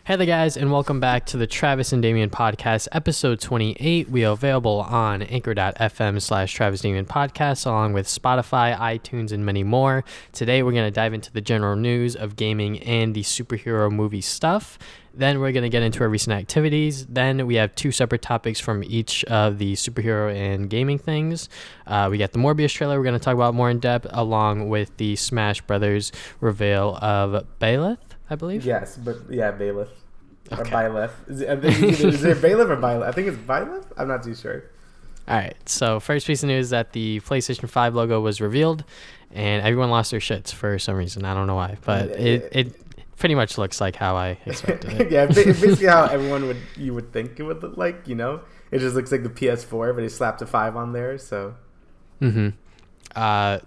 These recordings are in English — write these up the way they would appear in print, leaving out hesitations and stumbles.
Hey there, guys, and welcome back to the Travis and Damian Podcast, episode 28. We are available on anchor.fm/Travis Damian Podcast, along with Spotify, iTunes, and many more. Today, we're going to dive into the general news of gaming and the superhero movie stuff. Then we're going to get into our recent activities. Then we have two separate topics from each of the superhero and gaming things. We got the Morbius trailer we're going to talk about more in depth, along with the Smash Brothers reveal of Byleth, I believe. Yes, but yeah, Byleth. Okay. Or Byleth. Is it Byleth or Byleth? I think it's Byleth. I'm not too sure. All right. So first piece of news that the PlayStation 5 logo was revealed, and everyone lost their shits for some reason. I don't know why, but it pretty much looks like how I expected it. Yeah, basically how you would think it would look like. You know, it just looks like the PS4, but they slapped a 5 on there. So. Mm-hmm.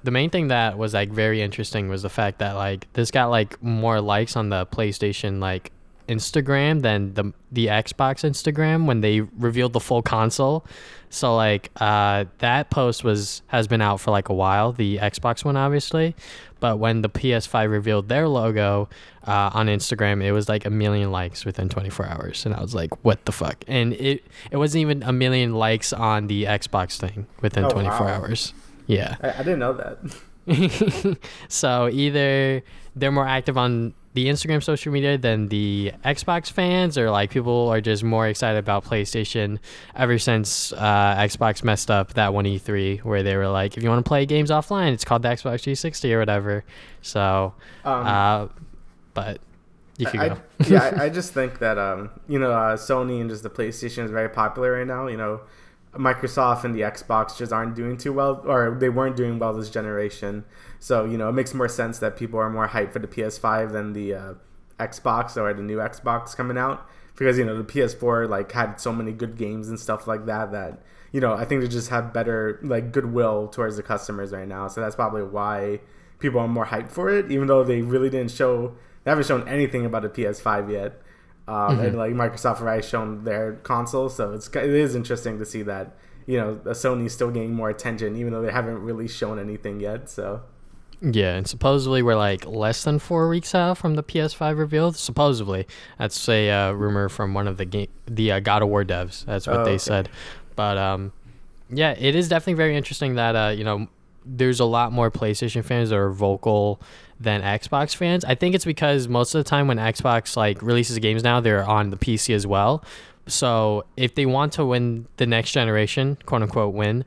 The main thing that was like very interesting was the fact that like this got like more likes on the PlayStation like Instagram than the Xbox Instagram when they revealed the full console. So like that post has been out for like a while, the Xbox one obviously, but when the PS5 revealed their logo on Instagram, it was like 1 million likes within 24 hours, and I was like, what the fuck? And it wasn't even 1 million likes on the Xbox thing within 24 hours. Yeah. I didn't know that. So either they're more active on the Instagram social media than the Xbox fans, or like people are just more excited about PlayStation ever since Xbox messed up that one E3 where they were like, if you want to play games offline, it's called the Xbox 360 or whatever. So, but you could go. I just think that, Sony and just the PlayStation is very popular right now. You know, Microsoft and the Xbox just aren't doing too well, or they weren't doing well this generation. So, you know, it makes more sense that people are more hyped for the PS5 than the Xbox or the new Xbox coming out, because, you know, the PS4 like had so many good games and stuff like that, you know, I think they just have better like goodwill towards the customers right now. So that's probably why people are more hyped for it, even though they really they haven't shown anything about the PS5 yet. And like Microsoft already shown their console, so it is interesting to see that, you know, Sony's still getting more attention even though they haven't really shown anything yet. So yeah, and supposedly we're like less than 4 weeks out from the PS5 reveal. Supposedly, that's a rumor from one of the God of War devs. That's what they said. But yeah, it is definitely very interesting that you know, there's a lot more PlayStation fans that are vocal than Xbox fans. I think it's because most of the time when Xbox like releases games now, they're on the PC as well. So if they want to win the next generation, quote unquote win,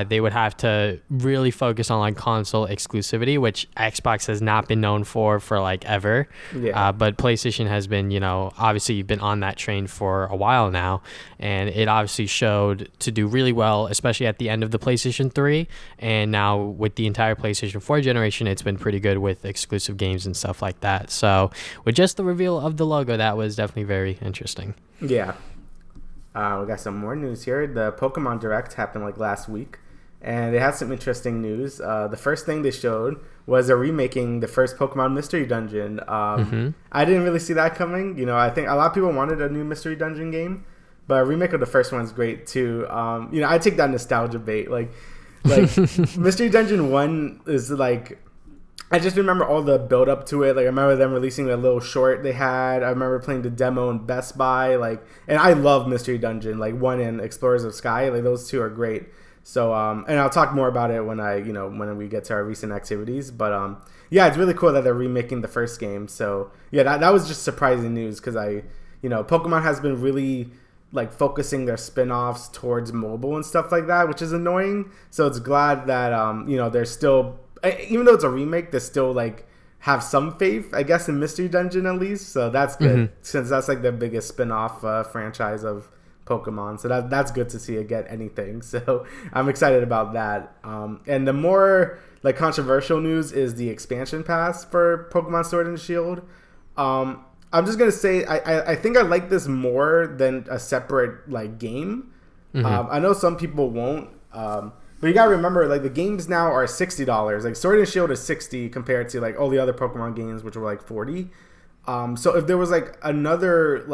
they would have to really focus on like console exclusivity, which Xbox has not been known for like ever. Yeah. But PlayStation has been, you know, obviously been on that train for a while now, and it obviously showed to do really well, especially at the end of the PlayStation 3, and now with the entire PlayStation 4 generation, it's been pretty good with exclusive games and stuff like that. So with just the reveal of the logo, that was definitely very interesting. Yeah. We got some more news here. The Pokemon Direct happened like last week, and it had some interesting news. The first thing they showed was they're remaking the first Pokemon Mystery Dungeon. I didn't really see that coming. You know, I think a lot of people wanted a new Mystery Dungeon game, but a remake of the first one's great too. You know, I take that nostalgia bait. Like Mystery Dungeon 1 is like, I just remember all the build up to it. Like I remember them releasing a little short they had. I remember playing the demo in Best Buy. Like, and I love Mystery Dungeon, like 1 and Explorers of Sky. Like those two are great. So, and I'll talk more about it when we get to our recent activities. But yeah, it's really cool that they're remaking the first game. So yeah, that was just surprising news, because Pokemon has been really like focusing their spin-offs towards mobile and stuff like that, which is annoying. So it's glad that they're still, even though it's a remake, they still like have some faith, I guess, in Mystery Dungeon at least. So that's good, since that's like the biggest spin-off franchise of Pokemon. So that's good to see it get anything. So I'm excited about that. And the more like controversial news is the expansion pass for Pokemon Sword and Shield. I'm just gonna say I think I like this more than a separate like game. I know some people won't. But you gotta remember, like, the games now are $60. Like, Sword and Shield is $60 compared to like all the other Pokemon games, which were like $40. So if there was like another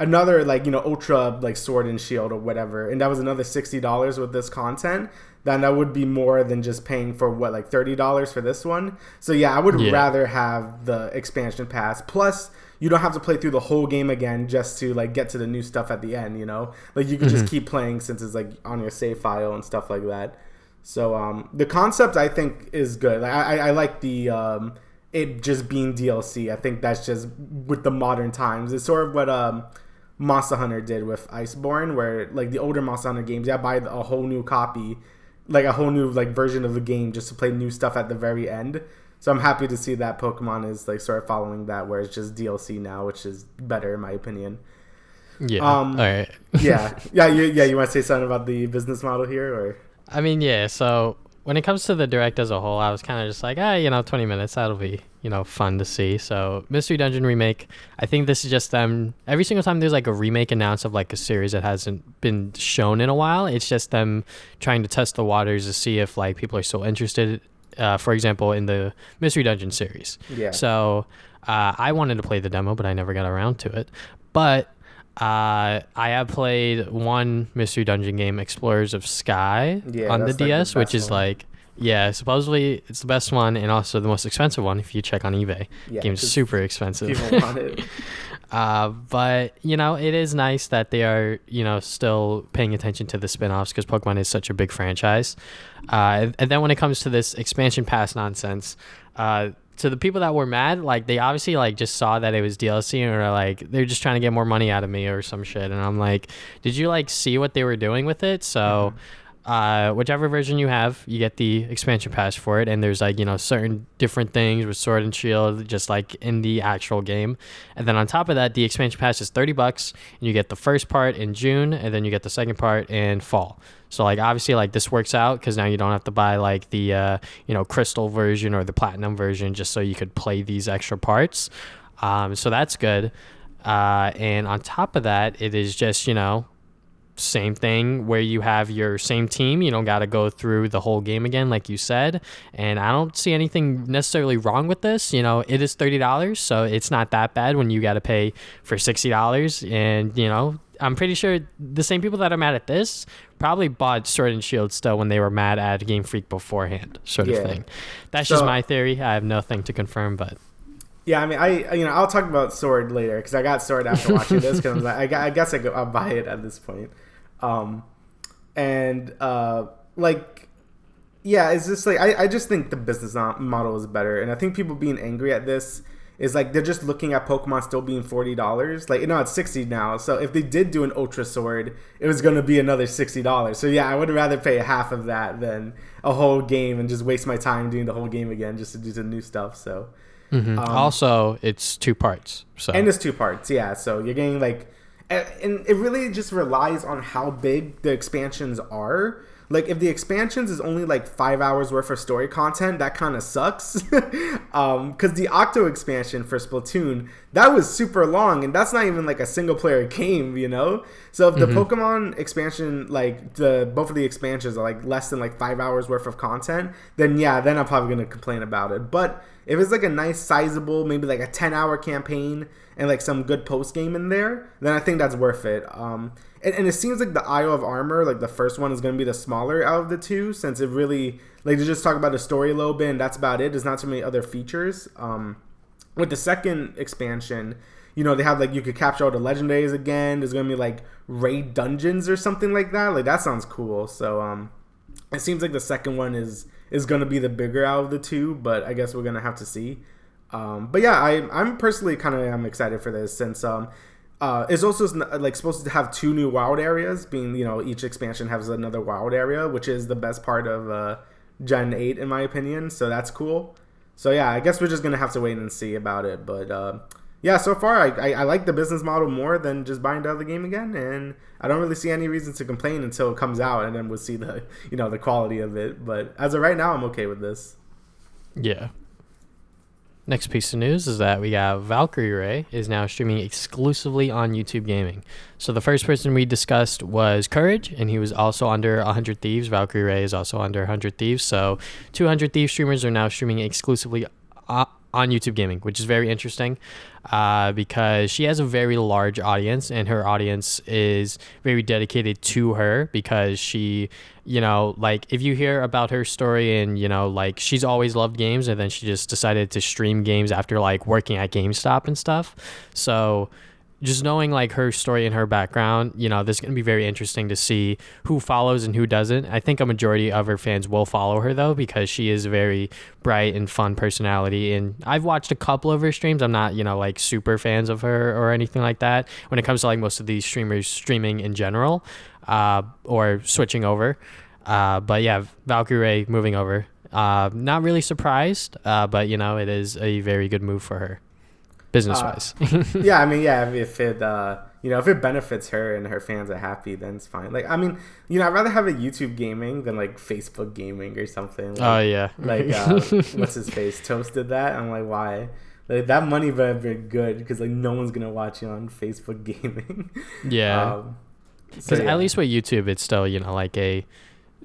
Ultra like Sword and Shield or whatever, and that was another $60 with this content, then that would be more than just paying for what, like $30 for this one. So yeah, I would rather have the expansion pass. Plus, you don't have to play through the whole game again just to like get to the new stuff at the end, you know? Like you can just keep playing since it's like on your save file and stuff like that. So the concept I think is good. Like, I like the it just being DLC. I think that's just with the modern times. It's sort of what Monster Hunter did with Iceborne, where like the older Monster Hunter games, buy a whole new copy, like a whole new like version of the game just to play new stuff at the very end. So I'm happy to see that Pokemon is like sort of following that, where it's just DLC now, which is better in my opinion. Yeah. All right. yeah. You want to say something about the business model here, or? I mean, yeah. So when it comes to the Direct as a whole, I was kind of just like, 20 minutes, that'll be, fun to see. So Mystery Dungeon remake, I think this is just them. Every single time there's like a remake announced of like a series that hasn't been shown in a while, it's just them trying to test the waters to see if like people are still interested. For example, in the Mystery Dungeon series. Yeah. So I wanted to play the demo, but I never got around to it. But I have played one Mystery Dungeon game, Explorers of Sky, on the DS, which is like, supposedly it's the best one and also the most expensive one if you check on eBay. Yeah, game's super expensive. People want it. But, it is nice that they are, still paying attention to the spin-offs because Pokemon is such a big franchise. And then when it comes to this expansion pass nonsense, to the people that were mad, like they obviously like just saw that it was DLC and are like, they're just trying to get more money out of me or some shit. And I'm like, did you like see what they were doing with it? So whichever version you have, you get the expansion pass for it. And there's like, certain different things with Sword and Shield, just like in the actual game. And then on top of that, the expansion pass is $30 and you get the first part in June and then you get the second part in fall. So like obviously like this works out because now you don't have to buy like the crystal version or the platinum version just so you could play these extra parts. So that's good. And on top of that, it is just same thing where you have your same team. You don't got to go through the whole game again, like you said. And I don't see anything necessarily wrong with this. It is $30, so it's not that bad when you got to pay for $60. And I'm pretty sure the same people that are mad at this probably bought Sword and Shield still when they were mad at Game Freak beforehand, sort of thing. That's just my theory. I have nothing to confirm, but yeah, I mean, I'll talk about Sword later because I got Sword after watching this because I guess I'll buy it at this point. It's just like I just think the business model is better, and I think people being angry at this is like they're just looking at Pokemon still being $40. Like, it's $60 now. So if they did do an Ultra Sword, it was going to be another $60. So yeah, I would rather pay half of that than a whole game and just waste my time doing the whole game again just to do some new stuff. So also, it's 2 parts. And it's 2 parts, yeah. So you're getting like, and it really just relies on how big the expansions are. Like, if the expansions is only like 5 hours worth of story content, that kind of sucks. Because the Octo expansion for Splatoon, that was super long, and that's not even like a single player game, So if the Pokemon expansion, like both of the expansions are like less than like 5 hours worth of content, then I'm probably gonna complain about it. But if it's like a nice sizable, maybe like a 10-hour campaign and like some good post game in there, then I think that's worth it. And it seems like the Isle of Armor, like the first one, is going to be the smaller out of the two, since it really, like, they just talk about the story a little bit, and that's about it. There's not too many other features. With the second expansion, they have, like, you could capture all the legendaries again. There's going to be, like, raid dungeons or something like that. Like, that sounds cool. So, it seems like the second one is going to be the bigger out of the two, but I guess we're going to have to see. But yeah, I'm personally I'm excited for this, since it's also like supposed to have 2 new wild areas, being each expansion has another wild area, which is the best part of Gen 8 in my opinion. So that's cool. So yeah, I guess we're just gonna have to wait and see about it. But so far I like the business model more than just buying the other game again, and I don't really see any reason to complain until it comes out, and then we'll see the the quality of it. But as of right now, I'm okay with this. Yeah. Next piece of news is that we got Valkyrie Ray is now streaming exclusively on YouTube Gaming. So the first person we discussed was Courage, and he was also under 100 Thieves. Valkyrie Ray is also under 100 Thieves. So 200 Thieves streamers are now streaming exclusively on YouTube Gaming, which is very interesting because she has a very large audience, and her audience is very dedicated to her because she, like if you hear about her story and, like she's always loved games, and then she just decided to stream games after like working at GameStop and stuff. So just knowing like her story and her background, this is going to be very interesting to see who follows and who doesn't. I think a majority of her fans will follow her though, because she is a very bright and fun personality. And I've watched a couple of her streams. I'm not, like super fans of her or anything like that when it comes to like most of these streamers streaming in general, or switching over. But yeah, Valkyrie Ray moving over. Not really surprised, but it is a very good move for her. Business wise. Yeah, I mean, yeah, if it if it benefits her and her fans are happy, then it's fine. Like, I mean, I'd rather have a YouTube gaming than like Facebook gaming or something. Like, oh yeah. Like what's his face? Toast did that. I'm like, why? Like, that money better be good, because like no one's gonna watch you on Facebook gaming. Yeah. Because at least with YouTube, it's still like a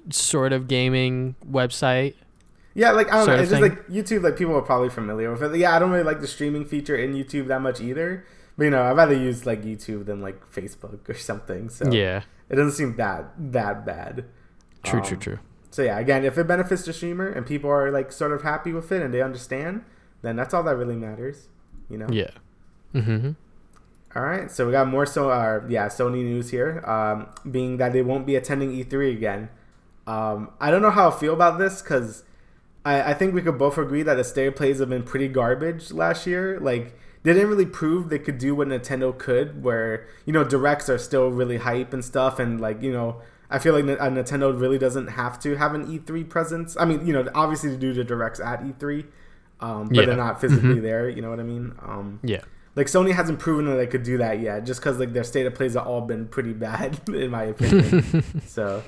sort of gaming website. Yeah, like, I don't know. It's just like YouTube, like people are probably familiar with it. Yeah, I don't really like the streaming feature in YouTube that much either. But I'd rather use like YouTube than like Facebook or something. So yeah, it doesn't seem that bad. True. So yeah, again, if it benefits the streamer and people are like sort of happy with it and they understand, then that's all that really matters. Yeah. Mm-hmm. All right, so we got more Sony news here, being that they won't be attending E3 again. I don't know how I feel about this, because I think we could both agree that the state of plays have been pretty garbage last year. Like, they didn't really prove they could do what Nintendo could, where, directs are still really hype and stuff. And like, I feel like Nintendo really doesn't have to have an E3 presence. I mean, obviously to do the directs at E3, but they're not physically there. You know what I mean? Yeah. Like, Sony hasn't proven that they could do that yet, just because like their state of plays have all been pretty bad, in my opinion. So.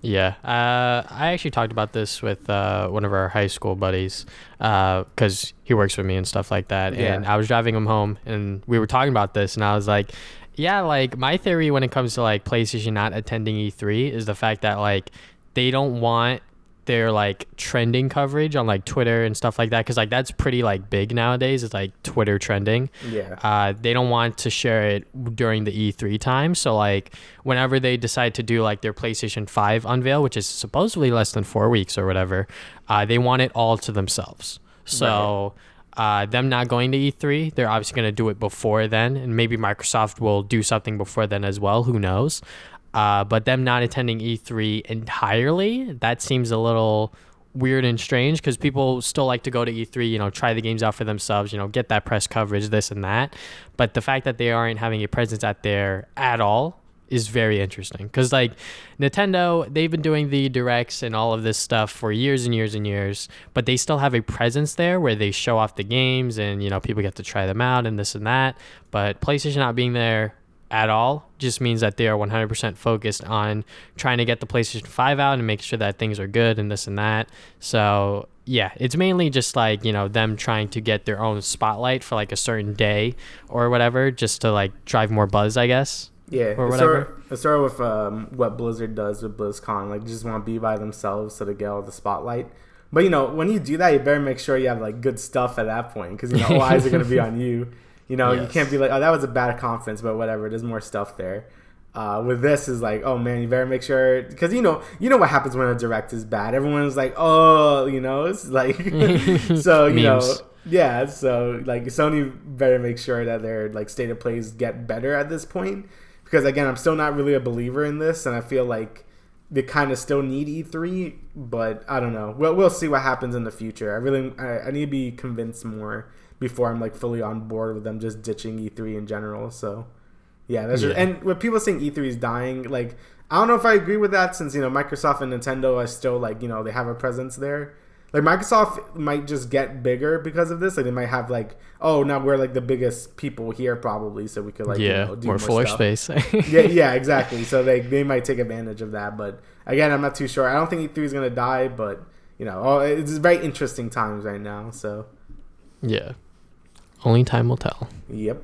Yeah, I actually talked about this with one of our high school buddies, because he works with me and stuff like that. Yeah. And I was driving him home, and we were talking about this, and I was like, yeah, like my theory when it comes to like PlayStation not attending E3 is the fact that like they don't want their like trending coverage on like Twitter and stuff like that, because like that's pretty like big nowadays. It's like Twitter trending. Yeah. They don't want to share it during the E3 time, so like whenever they decide to do like their PlayStation 5 unveil, which is supposedly less than 4 weeks or whatever, they want it all to themselves. So them not going to E3, they're obviously going to do it before then, and maybe Microsoft will do something before then as well, who knows. But them not attending E3 entirely, that seems a little weird and strange, because people still like to go to E3, try the games out for themselves, get that press coverage, this and that. But the fact that they aren't having a presence out there at all is very interesting, because like Nintendo, they've been doing the directs and all of this stuff for years and years and years, but they still have a presence there where they show off the games and people get to try them out and this and that. But PlayStation not being there at all just means that they are 100% focused on trying to get the PlayStation 5 out and make sure that things are good and this and that. So yeah, it's mainly just like, them trying to get their own spotlight for like a certain day or whatever, just to like drive more buzz, I guess. Yeah, or whatever. It's sort of with what Blizzard does with BlizzCon. Like, just want to be by themselves so they get all the spotlight. But when you do that, you better make sure you have like good stuff at that point, because all eyes are going to be on you. Yes. You can't be like, oh, that was a bad conference, but whatever. There's more stuff there. With this is like, oh man, you better make sure, because you know what happens when a direct is bad. Everyone's like, oh, it's like, so yeah. So like, Sony better make sure that their like state of plays get better at this point, because again, I'm still not really a believer in this, and I feel like they kind of still need E3, but I don't know. We'll see what happens in the future. I need to be convinced more before I'm like fully on board with them just ditching E3 in general. So yeah, and with people saying E3 is dying, like I don't know if I agree with that, since Microsoft and Nintendo are still like they have a presence there. Like, Microsoft might just get bigger because of this. Like, they might have like, oh, now we're like the biggest people here probably, so we could like do more floor stuff. Space. yeah, exactly. So they might take advantage of that. But again, I'm not too sure. I don't think E3 is gonna die, but it's very interesting times right now. So yeah, only time will tell. Yep.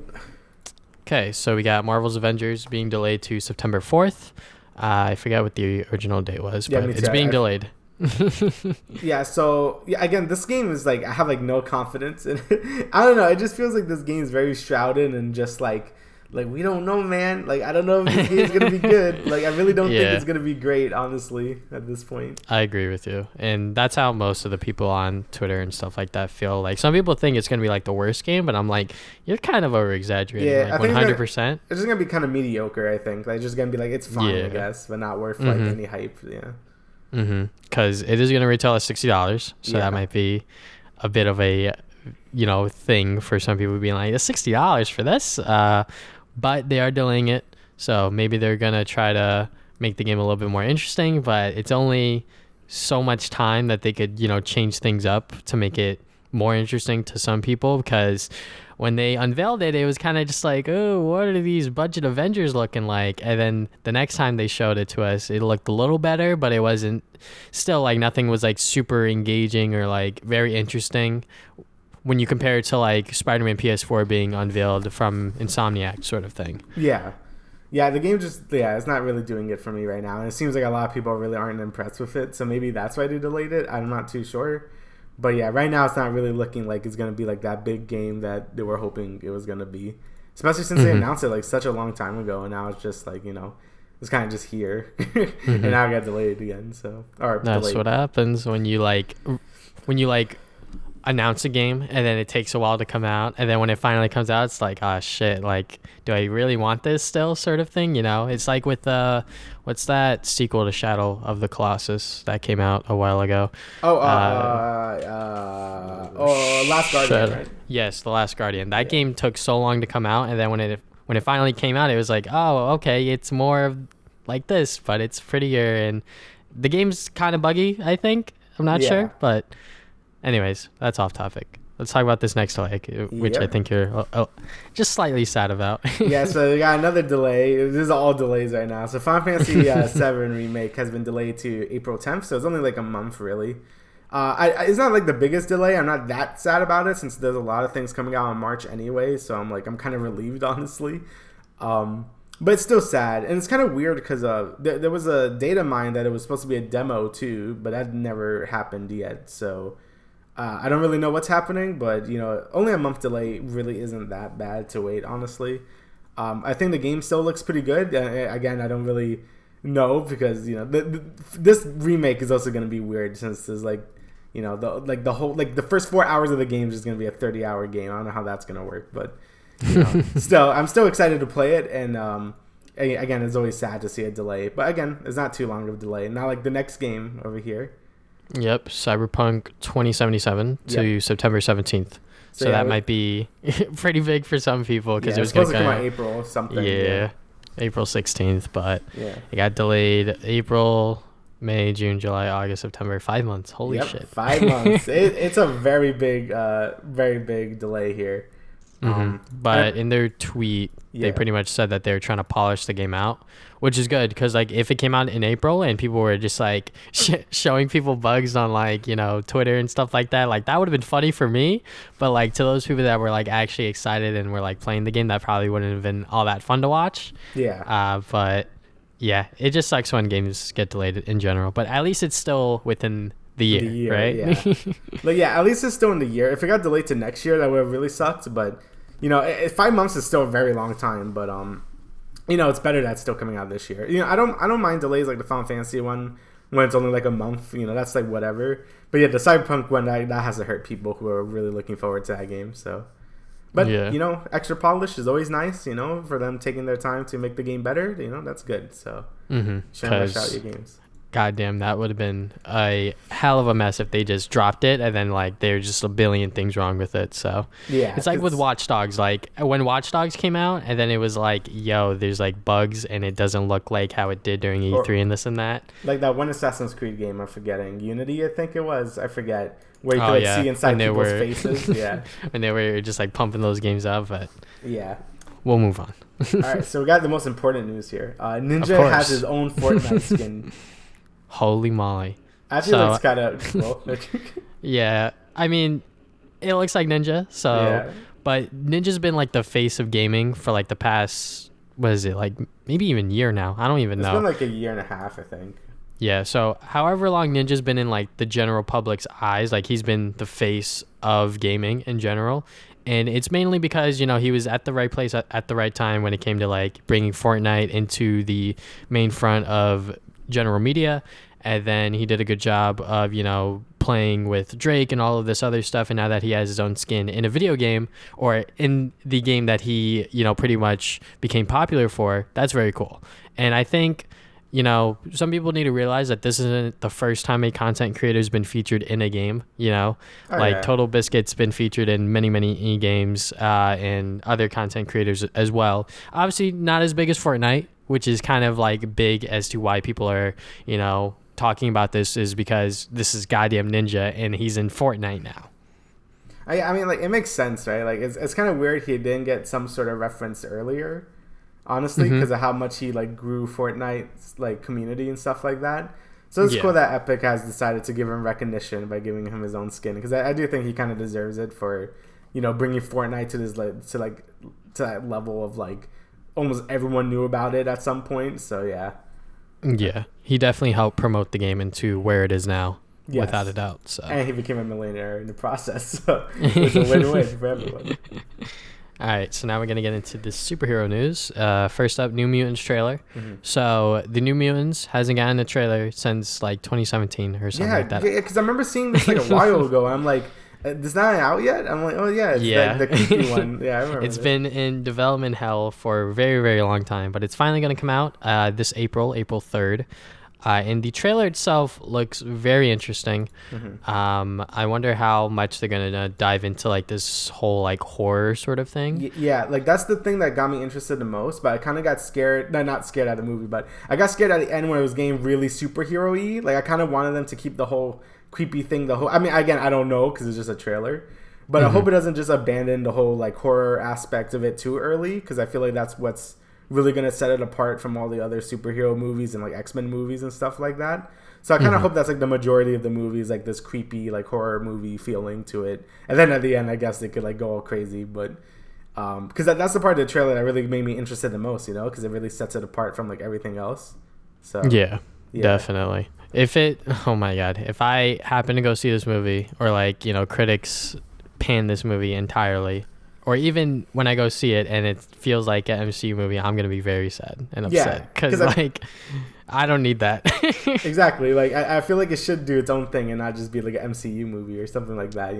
Okay, so we got Marvel's Avengers being delayed to September 4th. I forget what the original date was, but it's being delayed. Yeah, so yeah, again, this game is like I have like no confidence in it. I don't know. It just feels like this game is very shrouded and just like we don't know, man. Like I don't know if this game's gonna be good. Like I really don't think it's gonna be great, honestly, at this point. I agree with you, and that's how most of the people on Twitter and stuff like that feel. Like some people think it's gonna be like the worst game, but I'm like, you're kind of over exaggerating. Yeah, like 100%. It's just gonna be kind of mediocre. I think like just gonna be like it's fine, I guess, but not worth like any hype. Yeah. Because it is gonna retail at $60, so that might be a bit of a thing for some people being like, it's $60 for this. But they are delaying it, so maybe they're gonna try to make the game a little bit more interesting, but it's only so much time that they could change things up to make it more interesting to some people, because when they unveiled it, it was kind of just like, oh, what are these budget Avengers looking like? And then the next time they showed it to us, it looked a little better, but it wasn't, still like nothing was like super engaging or like very interesting when you compare it to like Spider-Man PS4 being unveiled from Insomniac sort of thing. Yeah, the game just it's not really doing it for me right now, and it seems like a lot of people really aren't impressed with it, so maybe that's why they delayed it. I'm not too sure, but yeah, right now it's not really looking like it's gonna be like that big game that they were hoping it was gonna be, especially since they announced it like such a long time ago, and now it's just like it's kind of just here, and now it got delayed again. So that's what happens when you announce a game and then it takes a while to come out, and then when it finally comes out, it's like, oh shit, like, do I really want this still, sort of thing. It's like with what's that sequel to Shadow of the Colossus that came out a while ago? Last Guardian, right? Yes, The Last Guardian. That game took so long to come out, and then when it finally came out, it was like, oh, okay, it's more of like this, but it's prettier, and the game's kind of buggy, I think. I'm not sure, but anyways, that's off topic. Let's talk about this next delay, which I think you're just slightly sad about. Yeah, so we got another delay. This is all delays right now. So Final Fantasy VII Remake has been delayed to April 10th, so it's only like a month, really. It's not like the biggest delay. I'm not that sad about it, since there's a lot of things coming out in March anyway, so I'm kind of relieved, honestly. But it's still sad, and it's kind of weird because there was a data mine that it was supposed to be a demo too, but that never happened yet, so... I don't really know what's happening, but only a month delay really isn't that bad to wait, honestly. I think the game still looks pretty good. Again, I don't really know, because this remake is also going to be weird, since there's the first 4 hours of the game is just going to be a 30-hour game. I don't know how that's going to work, but still, I'm still excited to play it. And again, it's always sad to see a delay, but again, it's not too long of a delay. Not like the next game over here. Yep, Cyberpunk 2077 to September 17th. So that might be pretty big for some people, because it was going to come out April something. Yeah, April 16th, but it got delayed April, May, June, July, August, September, 5 months. Holy shit. 5 months. It's a very big delay here. But in their tweet, they pretty much said that they're trying to polish the game out, which is good, because like if it came out in April and people were just like showing people bugs on like Twitter and stuff like that, like that would have been funny for me, but like to those people that were like actually excited and were like playing the game, that probably wouldn't have been all that fun to watch. But yeah, it just sucks when games get delayed in general, but at least it's still within the year, right? At least it's still in the year. If it got delayed to next year, that would have really sucked, but 5 months is still a very long time, but it's better that it's still coming out this year. I don't mind delays like the Final Fantasy one when it's only like a month. That's like whatever. But yeah, the Cyberpunk one, that has to hurt people who are really looking forward to that game. So, but extra polish is always nice. For them taking their time to make the game better. That's good. So, rush out your games. Goddamn, that would have been a hell of a mess if they just dropped it and then like there's just a billion things wrong with it. So it's like with Watch Dogs, like when Watch Dogs came out and then it was like, yo, there's like bugs and it doesn't look like how it did during E3 and this and that. Like that one Assassin's Creed game, I'm forgetting, Unity, I think it was, I forget, where you could see inside people's faces. Yeah, and they were just like pumping those games up, but we'll move on. All right, so we got the most important news here. Ninja has his own Fortnite skin. Holy moly. I feel like it's kind of cool. Yeah, I mean, it looks like Ninja, so but Ninja's been like the face of gaming for like the past, what is it, like maybe even year now? I don't even know. It's been like a year and a half, I think. Yeah, so however long Ninja's been in like the general public's eyes, like he's been the face of gaming in general. And it's mainly because, he was at the right place at the right time when it came to like bringing Fortnite into the main front of general media. And then he did a good job of, playing with Drake and all of this other stuff. And now that he has his own skin in a video game or in the game that he, pretty much became popular for, that's very cool. And I think, some people need to realize that this isn't the first time a content creator has been featured in a game, Total Biscuit's been featured in many, many e-games and other content creators as well. Obviously not as big as Fortnite, which is kind of like big as to why people are, talking about this is because this is goddamn Ninja and he's in Fortnite now. I mean, like, it makes sense, right? Like, it's kind of weird he didn't get some sort of reference earlier, honestly, because of how much he like grew Fortnite's like community and stuff like that. So it's cool that Epic has decided to give him recognition by giving him his own skin, because I do think he kind of deserves it for, bringing Fortnite to this to that level of like almost everyone knew about it at some point. So yeah, he definitely helped promote the game into where it is now, without a doubt. So, and he became a millionaire in the process. So it's a win-win for everyone. All right, so now we're going to get into the superhero news. First up, New Mutants trailer. So the New Mutants hasn't gotten a trailer since like 2017 or something like that. Yeah, because I remember seeing this like a while ago. I'm like, is that out yet? I'm like, oh yeah, it's the creepy one. Yeah, I remember. It's been in development hell for a very, very long time, but it's finally going to come out this April 3rd. And the trailer itself looks very interesting. I wonder how much they're gonna dive into like this whole like horror sort of thing. Yeah, like that's the thing that got me interested the most. But I kind of got scared. No, not scared at the movie, but I got scared at the end when it was getting really superhero-y. Like I kind of wanted them to keep the whole creepy thing. I mean, again, I don't know because it's just a trailer. But I hope it doesn't just abandon the whole like horror aspect of it too early, because I feel like that's what's really gonna set it apart from all the other superhero movies and like X-Men movies and stuff like that. So I kind of hope that's like the majority of the movies, like this creepy like horror movie feeling to it, and then at the end I guess they could like go all crazy. But because that's the part of the trailer that really made me interested the most, because it really sets it apart from like everything else. So yeah, definitely. Oh my god, if I happen to go see this movie, or like critics pan this movie entirely, or even when I go see it and it feels like an MCU movie, I'm gonna be very sad and upset because like I don't need that. Exactly. Like I feel like it should do its own thing and not just be like an MCU movie or something like that.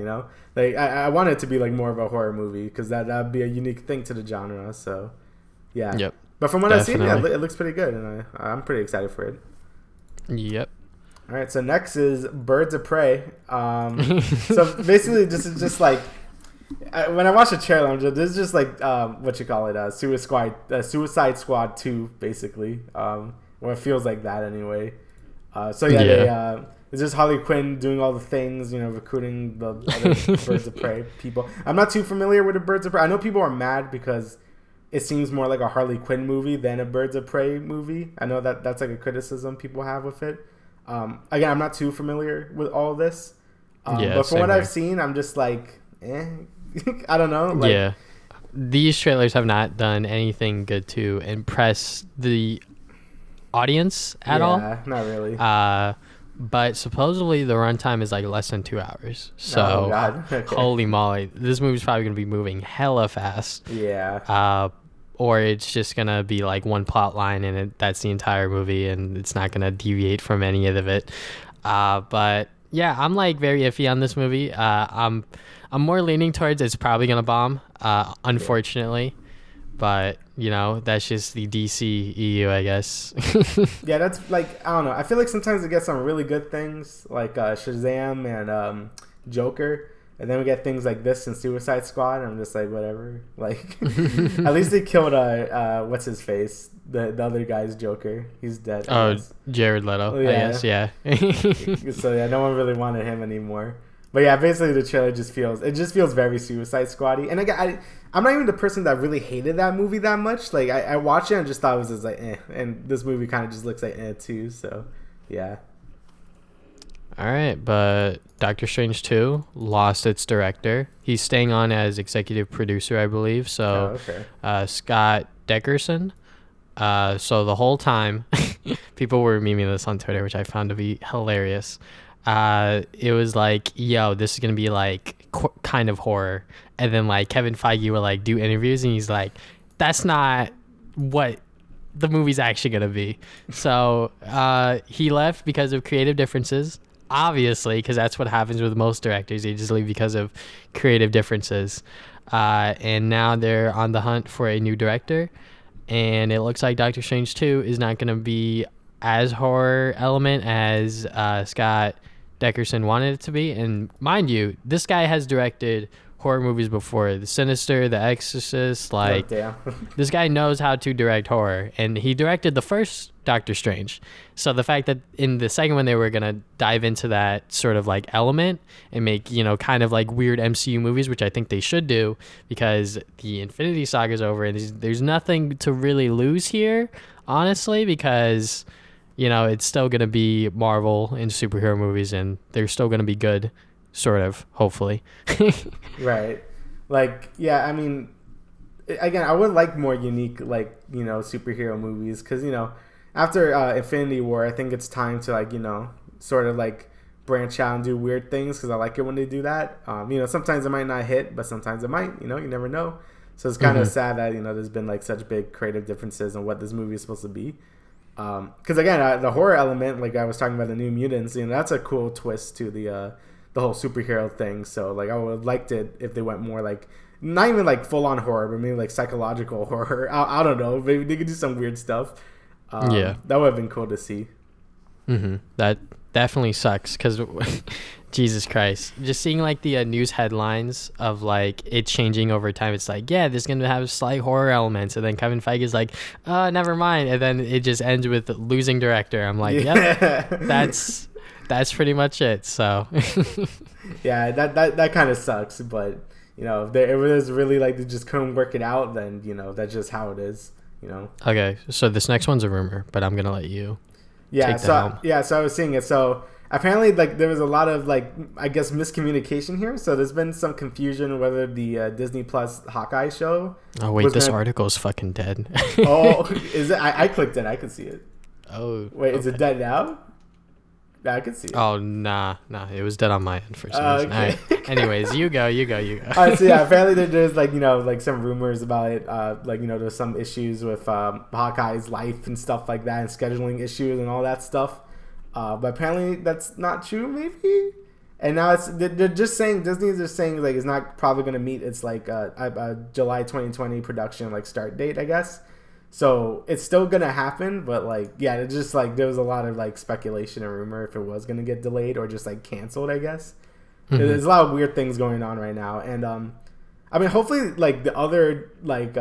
Like I want it to be like more of a horror movie because that'd be a unique thing to the genre. So yeah. Yep. But from what I've seen, it looks pretty good, and I'm pretty excited for it. Yep. All right. So next is Birds of Prey. So basically, this is just like. When I watch the trailer, this is just like what you call it, Suicide Squad 2, basically. Well, it feels like that anyway. It's just Harley Quinn doing all the things, recruiting the other Birds of Prey people. I'm not too familiar with the Birds of Prey. I know people are mad because it seems more like a Harley Quinn movie than a Birds of Prey movie. I know that's like a criticism people have with it. Again, I'm not too familiar with all of this. But from what I've seen, I'm just like, I don't know. These trailers have not done anything good to impress the audience at all. Yeah, not really. But supposedly the runtime is like less than 2 hours. So, holy moly, this movie's probably gonna be moving hella fast. Yeah. Or it's just gonna be like one plot line and that's the entire movie, and it's not gonna deviate from any of it. But yeah, I'm like very iffy on this movie. I'm more leaning towards it's probably gonna bomb, unfortunately. But that's just the DC EU, I guess. Yeah, that's like, I don't know. I feel like sometimes we get some really good things like Shazam and Joker, and then we get things like this in Suicide Squad, and I'm just like, whatever. Like, at least they killed what's his face, the other guy's Joker. He's dead. Oh, Jared Leto. Yeah. I guess, yeah. So yeah, no one really wanted him anymore. But yeah, basically the trailer just feels very Suicide Squad-y. And again, I'm not even the person that really hated that movie that much. Like I watched it and just thought it was just like and this movie kind of just looks like too. So yeah. All right, but Doctor Strange 2 lost its director. He's staying on as executive producer, I believe. So Scott Derrickson So the whole time, people were memeing this on Twitter, which I found to be hilarious. It was like, yo, this is gonna be like kind of horror, and then like Kevin Feige will like do interviews, and he's like, that's not what the movie's actually gonna be. So he left because of creative differences, obviously, because that's what happens with most directors. They just leave because of creative differences, and now they're on the hunt for a new director. And it looks like Doctor Strange 2 is not going to be as horror element as Scott Derrickson wanted it to be. And mind you, this guy has directed horror movies before. The Sinister, The Exorcist, like, this guy knows how to direct horror. And he directed the first Doctor Strange. So the fact that in the second one they were going to dive into that sort of like element and make, you know, kind of like weird MCU movies, which I think they should do, because the Infinity Saga is over and there's nothing to really lose here, honestly, because, you know, it's still going to be Marvel and superhero movies, and they're still going to be good, sort of, hopefully. Right. Like, yeah, I mean, again, I would like more unique, like, you know, superhero movies, because, you know, after Infinity War, I think it's time to, like, you know, sort of like branch out and do weird things, because I like it when they do that. You know, sometimes it might not hit, but sometimes it might, you know, you never know. So it's kind of sad that, you know, there's been like such big creative differences on what this movie is supposed to be. Because again, the horror element, like I was talking about the New Mutants, you know, that's a cool twist to the whole superhero thing. So like I would have liked it if they went more like, not even like full on horror, but maybe like psychological horror. I don't know, maybe they could do some weird stuff. Yeah, that would have been cool to see. That definitely sucks, because Jesus Christ, just seeing like the news headlines of like it changing over time. It's like, yeah, this is gonna have slight horror elements, and then Kevin Feige is like, never mind, and then it just ends with losing director. I'm like, yep, that's pretty much it. So yeah, that kind of sucks, but you know, if it was really like they just couldn't work it out, then you know that's just how it is. You know. Okay, so this next one's a rumor, but I'm gonna let you. Yeah. So I was seeing it. So apparently, like there was a lot of like I guess miscommunication here. So there's been some confusion whether the Disney Plus Hawkeye show. Oh wait, this article is fucking dead. Oh, is it? I clicked it. I could see it. Oh. Wait, is it dead now? Yeah, I could see it. Oh, nah. It was dead on my end for some reason. Okay. Right. Anyways, you go. All right, so yeah, apparently there's like, you know, like some rumors about it. Like, you know, there's some issues with Hawkeye's life and stuff like that, and scheduling issues and all that stuff. But apparently that's not true, maybe. And now they're just saying, Disney's just saying like it's not probably going to meet its like July 2020 production like start date, I guess. So it's still gonna happen, but like, yeah, it's just like there was a lot of like speculation and rumor if it was gonna get delayed or just like canceled, I guess. There's a lot of weird things going on right now, and I mean, hopefully, like the other like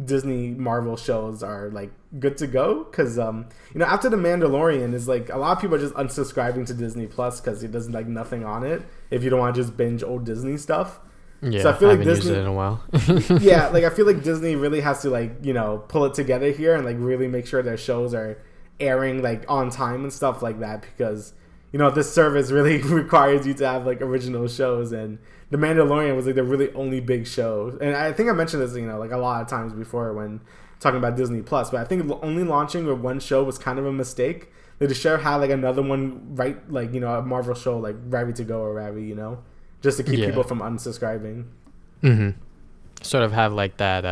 Disney Marvel shows are like good to go, because you know, after the Mandalorian is like a lot of people are just unsubscribing to Disney Plus because it does like nothing on it if you don't want to just binge old Disney stuff. Yeah, so I feel I like haven't Disney, used it in a while. yeah, like I feel like Disney really has to like, you know, pull it together here and like really make sure their shows are airing like on time and stuff like that, because you know this service really requires you to have like original shows, and The Mandalorian was like the really only big show. And I think I mentioned this, you know, like a lot of times before when talking about Disney Plus, but I think only launching with one show was kind of a mistake. They should have had like another one, right, like, you know, a Marvel show like ready to go already, you know, just to keep people from unsubscribing. Sort of have like that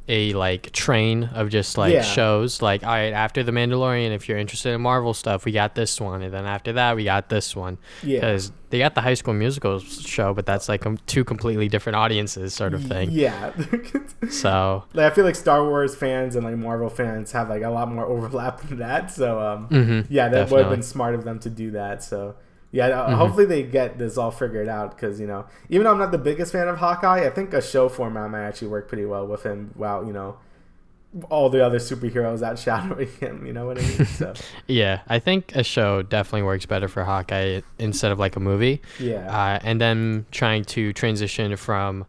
a like train of just like shows, like, all right, after The Mandalorian, if you're interested in Marvel stuff, we got this one, and then after that we got this one, because they got the High School Musical show, but that's like two completely different audiences sort of thing. So like I feel like Star Wars fans and like Marvel fans have like a lot more overlap than that, so yeah, that would have been smart of them to do that. So yeah, hopefully they get this all figured out, because, you know, even though I'm not the biggest fan of Hawkeye, I think a show format might actually work pretty well with him. While, you know, all the other superheroes outshadowing him, you know what I mean? So yeah, I think a show definitely works better for Hawkeye instead of like a movie. And then trying to transition from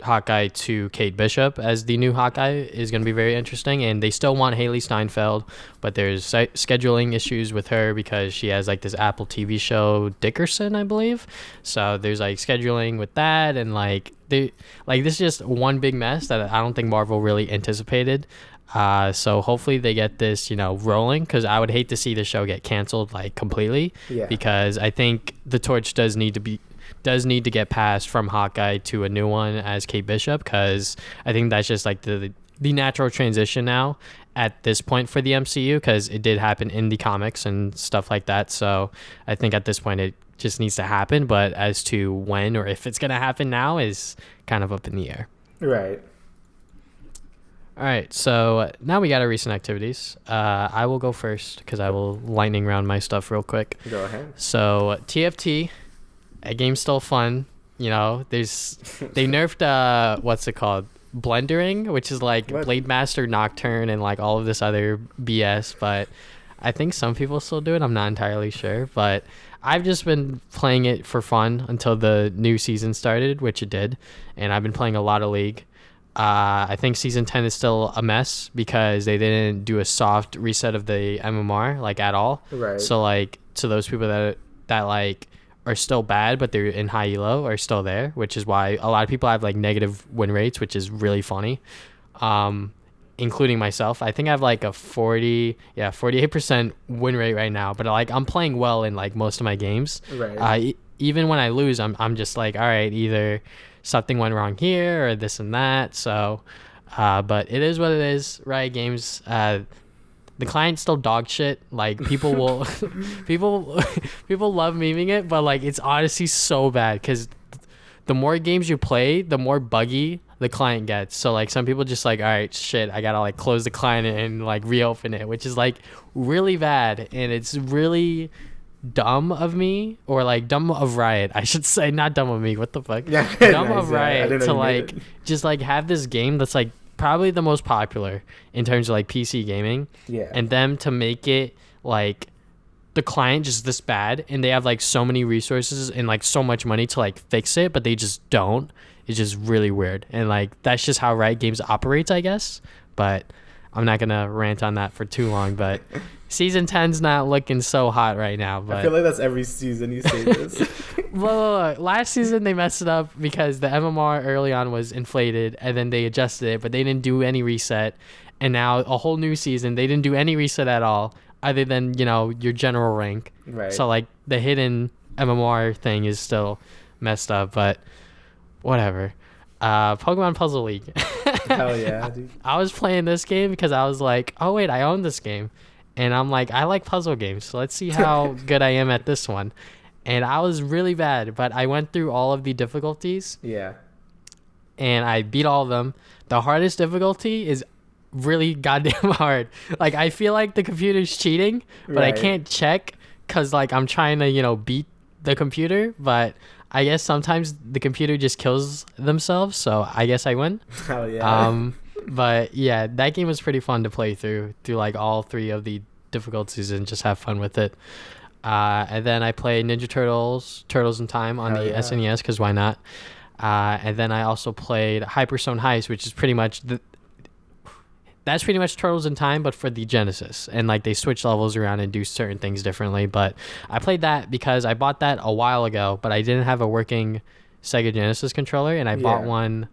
Hawkeye to Kate Bishop as the new Hawkeye is going to be very interesting. And they still want Haley Steinfeld, but there's scheduling issues with her because she has like this Apple TV show Dickerson, I believe. So there's like scheduling with that, and like they like this is just one big mess that I don't think Marvel really anticipated. So hopefully they get this, rolling, because I would hate to see the show get canceled like completely. Yeah. Because I think the torch does need to get passed from Hawkeye to a new one as Kate Bishop, because I think that's just like the natural transition now at this point for the MCU, because it did happen in the comics and stuff like that. So I think at this point it just needs to happen, but as to when or if it's going to happen now is kind of up in the air. Right. All right, so now we got our recent activities. I will go first because I will lightning round my stuff real quick. Go ahead. So TFT, a game's still fun. They nerfed what's it called? Blendering, which is like What? Blade Master Nocturne and like all of this other BS, but I think some people still do it. I'm not entirely sure, but I've just been playing it for fun until the new season started, which it did, and I've been playing a lot of League. I think season 10 is still a mess because they didn't do a soft reset of the MMR like at all. Right. So like to those people that like are still bad but they're in high elo are still there, which is why a lot of people have like negative win rates, which is really funny. Including myself. I think I have like a 48% win rate right now, but like I'm playing well in like most of my games. Right. Even when I lose, I'm just like, all right, either something went wrong here or this and that. So, but it is what it is. Riot Games, the client's still dog shit. Like people will, people love memeing it, but like it's honestly so bad because the more games you play, the more buggy the client gets. So like some people just like, all right, shit, I gotta like close the client and like reopen it, which is like really bad, and it's really dumb of me, or like dumb of Riot, I should say, not dumb of me. What the fuck? Yeah. Dumb Nice, of Riot to like just like have this game that's like probably the most popular in terms of like PC gaming, and them to make it like the client just this bad, and they have like so many resources and like so much money to like fix it, but they just don't. It's just really weird, and like that's just how Riot Games operates, I guess. But I'm not gonna rant on that for too long. But season 10's not looking so hot right now. But I feel like that's every season you say this. Well, last season they messed it up because the MMR early on was inflated, and then they adjusted it, but they didn't do any reset. And now a whole new season, they didn't do any reset at all, other than your general rank. Right. So like the hidden MMR thing is still messed up, but whatever. Pokemon Puzzle League. Hell yeah, dude. I was playing this game because I was like, oh wait, I own this game, and I'm like, I like puzzle games, so let's see how good I am at this one. And I was really bad, but I went through all of the difficulties. Yeah. And I beat all of them. The hardest difficulty is really goddamn hard. Like I feel like the computer's cheating, but I can't check because like I'm trying to beat the computer, but I guess sometimes the computer just kills themselves, so I guess I win. Hell yeah. But yeah, that game was pretty fun to play through like all three of the difficulties and just have fun with it. And then I played Ninja Turtles in Time on the SNES, because why not? And then I also played Hyperzone Heist, which is pretty much that's pretty much Turtles in Time, but for the Genesis. And like they switch levels around and do certain things differently. But I played that because I bought that a while ago, but I didn't have a working Sega Genesis controller, and I bought one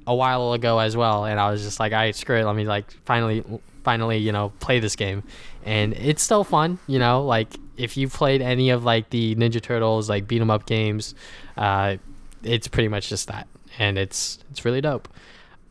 a while ago as well. And I was just like, all right, screw it. Let me like finally, play this game. And it's still fun, like if you've played any of like the Ninja Turtles, like beat 'em up games, it's pretty much just that. And it's really dope.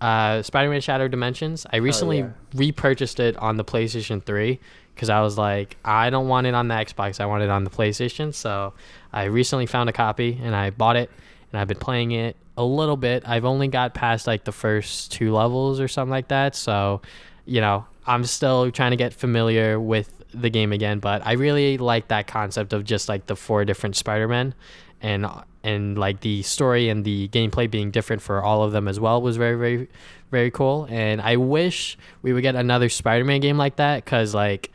Spider-Man Shattered Dimensions, I recently repurchased it on the PlayStation 3 because I was like, I don't want it on the Xbox, I want it on the PlayStation. So I recently found a copy and I bought it, and I've been playing it a little bit. I've only got past like the first 2 levels or something like that, so I'm still trying to get familiar with the game again. But I really like that concept of just like the 4 different Spider-Men, and like the story and the gameplay being different for all of them as well was very, very, very cool. And I wish we would get another Spider-Man game like that, because like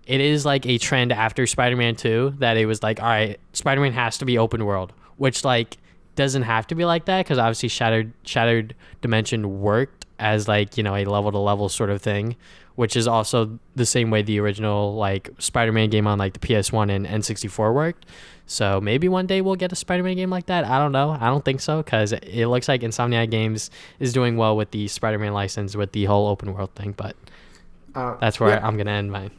it is like a trend after Spider-Man 2 that it was like, all right, Spider-Man has to be open world, which like doesn't have to be like that, because obviously Shattered Dimension worked as like, a level to level sort of thing, which is also the same way the original like Spider-Man game on like the PS1 and N64 worked. So maybe one day we'll get a Spider-Man game like that. I don't know. I don't think so, because it looks like Insomniac Games is doing well with the Spider-Man license with the whole open world thing, but that's where I'm gonna end mine.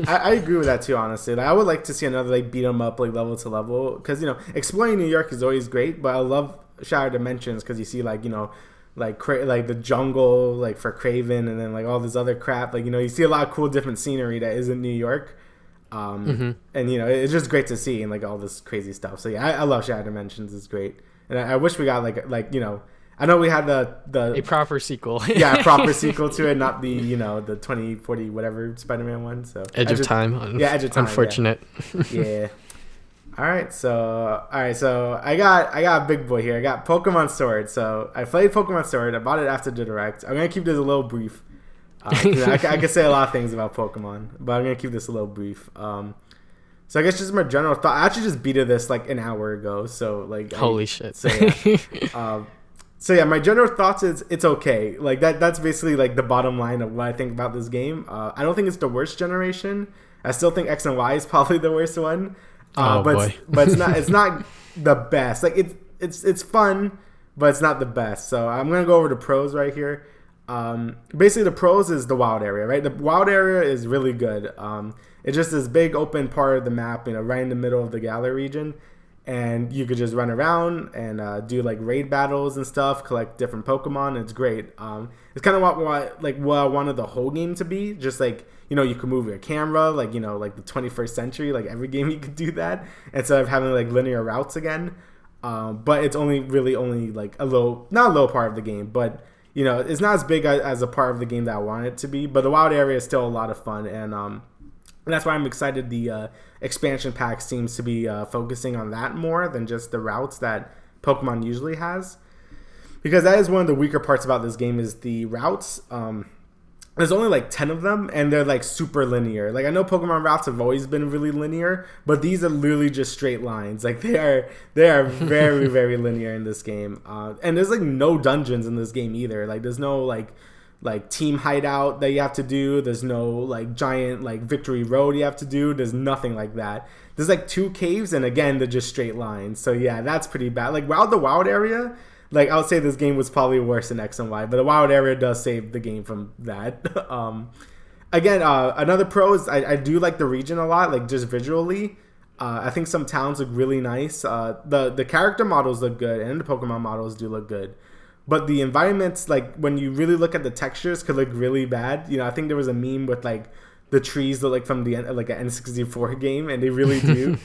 I agree with that too, honestly. Like, I would like to see another like beat 'em up like level to level, because exploring New York is always great, but I love Shattered Dimensions because you see like like the jungle like for Craven, and then like all this other crap, like you see a lot of cool different scenery that isn't New York, and it's just great to see, and like all this crazy stuff. So yeah, I love Shattered Dimensions. It's great, and I wish we got like I know we had a proper sequel. Yeah, a proper sequel to it, not the the 2040 whatever Spider-Man one. So Edge of Time. Yeah, Edge of Time. Unfortunate. Yeah. All right, so I got a big boy here. I got Pokemon Sword. So I played Pokemon Sword. I bought it after the Direct. I'm gonna keep this a little brief. I could say a lot of things about Pokemon, but I'm gonna keep this a little brief. So I guess just my general thought. I actually just beat this like an hour ago. So like holy shit. So yeah. So yeah, my general thoughts is it's okay. Like that's basically like the bottom line of what I think about this game. I don't think it's the worst generation. I still think X and Y is probably the worst one. But it's not the best. Like it's fun, but it's not the best. So I'm gonna go over the pros right here. Basically the pros is the wild area, right? The wild area is really good. It's just this big open part of the map, right in the middle of the Galar region. And you could just run around and do like raid battles and stuff, collect different Pokemon. It's great. It's kind of what I wanted the whole game to be. Just like you can move your camera, like like the 21st century. Like every game you could do that instead of having like linear routes again. But it's only like not a low part of the game, but it's not as big as a part of the game that I want it to be. But the wild area is still a lot of fun, and that's why I'm excited. The expansion pack seems to be focusing on that more than just the routes that Pokemon usually has, because that is one of the weaker parts about this game is the routes. There's only like 10 of them, and they're like super linear. Like I know Pokemon routes have always been really linear, but these are literally just straight lines. Like they are very very linear in this game. And there's like no dungeons in this game either. Like there's no like team hideout that you have to do. There's no like giant like victory road you have to do. There's nothing like that. There's like 2 caves, and again they're just straight lines. So yeah, that's pretty bad. Like the wild area, like I would say this game was probably worse than X and Y, but the wild area does save the game from that. Again, another pro is I do like the region a lot, like just visually. I think some towns look really nice. The character models look good, and the Pokemon models do look good. But the environments, like when you really look at the textures, could look really bad. I think there was a meme with like the trees look like from the like an N64 game, and they really do.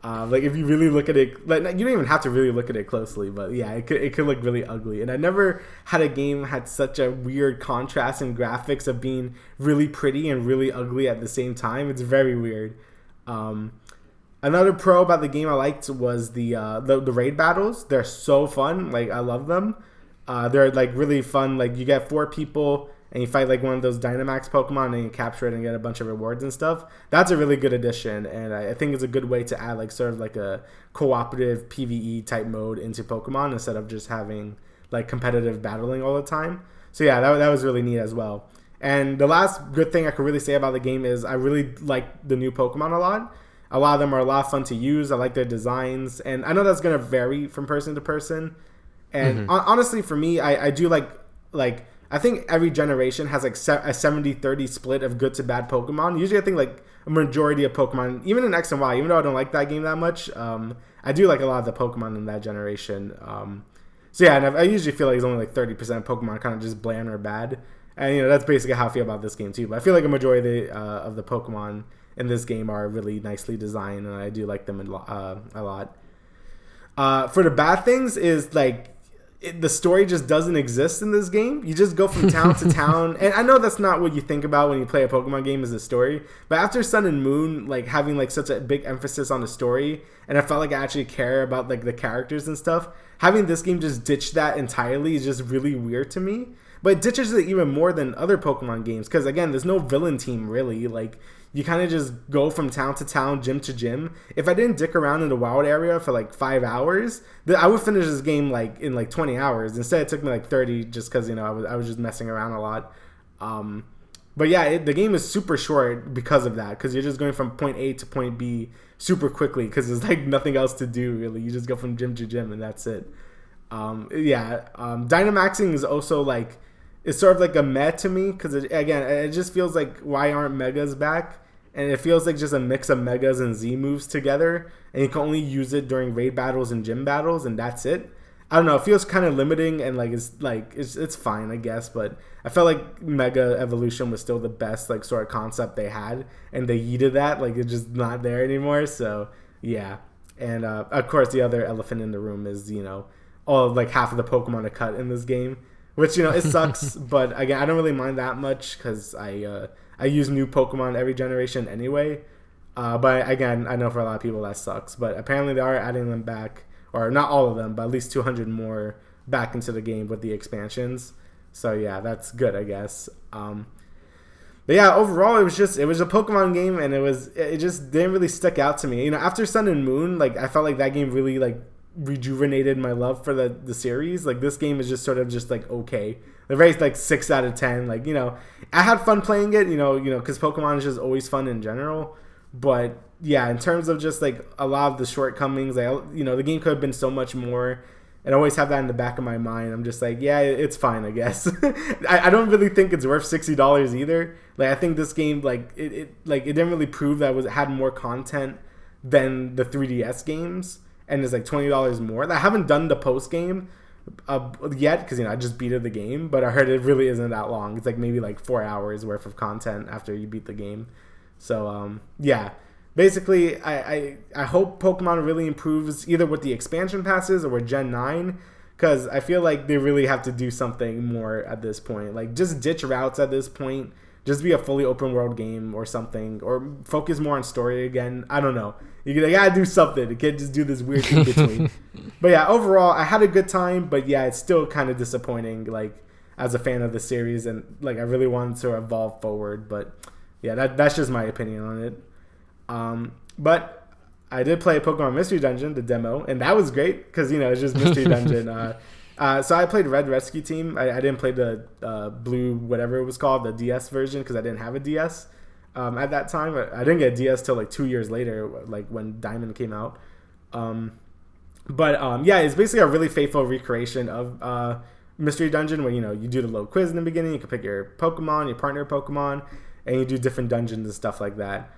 Like if you really look at it, like you don't even have to really look at it closely, but yeah, it could look really ugly. And I never had a game had such a weird contrast in graphics of being really pretty and really ugly at the same time. It's very weird. Another pro about the game I liked was the raid battles. They're so fun. Like I love them. They're like really fun. Like you get 4 people and you fight like one of those Dynamax Pokemon and you capture it and get a bunch of rewards and stuff. That's a really good addition, and I think it's a good way to add like sort of like a cooperative PvE type mode into Pokemon instead of just having like competitive battling all the time. So yeah, that was really neat as well. And the last good thing I could really say about the game is I really like the new Pokemon a lot. A lot of them are a lot of fun to use. I like their designs, and I know that's gonna vary from person to person. And honestly, for me, I do like I think every generation has like a 70-30 split of good to bad Pokemon. Usually I think like a majority of Pokemon, even in X and Y, even though I don't like that game that much, I do like a lot of the Pokemon in that generation. So yeah, and I usually feel like it's only like 30% of Pokemon kind of just bland or bad. And that's basically how I feel about this game too. But I feel like a majority of the Pokemon in this game are really nicely designed, and I do like them a lot. For the bad things is like, the story just doesn't exist in this game. You just go from town to town, and I know that's not what you think about when you play a Pokemon game is the story, but after Sun and Moon, like having like such a big emphasis on the story, and I felt like I actually care about like the characters and stuff, having this game just ditch that entirely is just really weird to me. but it ditches it even more than other Pokemon games because again, there's no villain team really. Like you kind of just go from town to town, gym to gym. If I didn't dick around in the wild area for like 5 hours, I would finish this game like in like 20 hours. Instead, it took me like 30 just because I was just messing around a lot. But yeah, the game is super short because of that. Because you're just going from point A to point B super quickly because there's like nothing else to do really. You just go from gym to gym and that's it. Dynamaxing is also like it's sort of like a meh to me because it just feels like why aren't Megas back? And it feels like just a mix of Megas and Z moves together, and you can only use it during raid battles and gym battles, and that's it. I don't know. It feels kind of limiting, and it's fine, I guess. But I felt like Mega Evolution was still the best like sort of concept they had, and they yeeted that like it's just not there anymore. So yeah, and of course the other elephant in the room is all like half of the Pokemon are cut in this game, which it sucks. But again, I don't really mind that much because I use new Pokemon every generation anyway. But again, I know for a lot of people that sucks. But apparently they are adding them back. Or not all of them, but at least 200 more back into the game with the expansions. So yeah, that's good, I guess. But yeah, overall, it was a Pokemon game, and it just didn't really stick out to me. After Sun and Moon, like I felt like that game really like rejuvenated my love for the series. Like this game is just sort of just like okay, they're very like 6 out of 10. Like I had fun playing it. Because Pokemon is just always fun in general, but. Yeah, in terms of just like a lot of the shortcomings, the game could have been so much more, and I always have that in the back of my mind. I'm just like, yeah, it's fine, I guess. I don't really think it's worth $60 either. Like, I think this game, like it didn't really prove that it had more content than the 3DS games, and it's like $20 more. I haven't done the post game yet because I just beat the game, but I heard it really isn't that long. It's like maybe like 4 hours worth of content after you beat the game. So yeah. Basically, I hope Pokemon really improves either with the expansion passes or with Gen 9, because I feel like they really have to do something more at this point. Like, just ditch routes at this point. Just be a fully open world game or something. Or focus more on story again. I don't know. You gotta do something. You can't just do this weird in between. But yeah, overall, I had a good time. But yeah, it's still kind of disappointing, like, as a fan of the series. And, like, I really wanted to evolve forward. But yeah, that's just my opinion on it. But I did play Pokemon Mystery Dungeon, the demo, and that was great because it's just Mystery Dungeon. So I played Red Rescue Team. I didn't play the blue whatever it was called, the DS version, because I didn't have a DS at that time. I didn't get a DS till like 2 years later, like when Diamond came out. Yeah, it's basically a really faithful recreation of Mystery Dungeon, where you do the little quiz in the beginning. You can pick your Pokemon, your partner Pokemon, and you do different dungeons and stuff like that.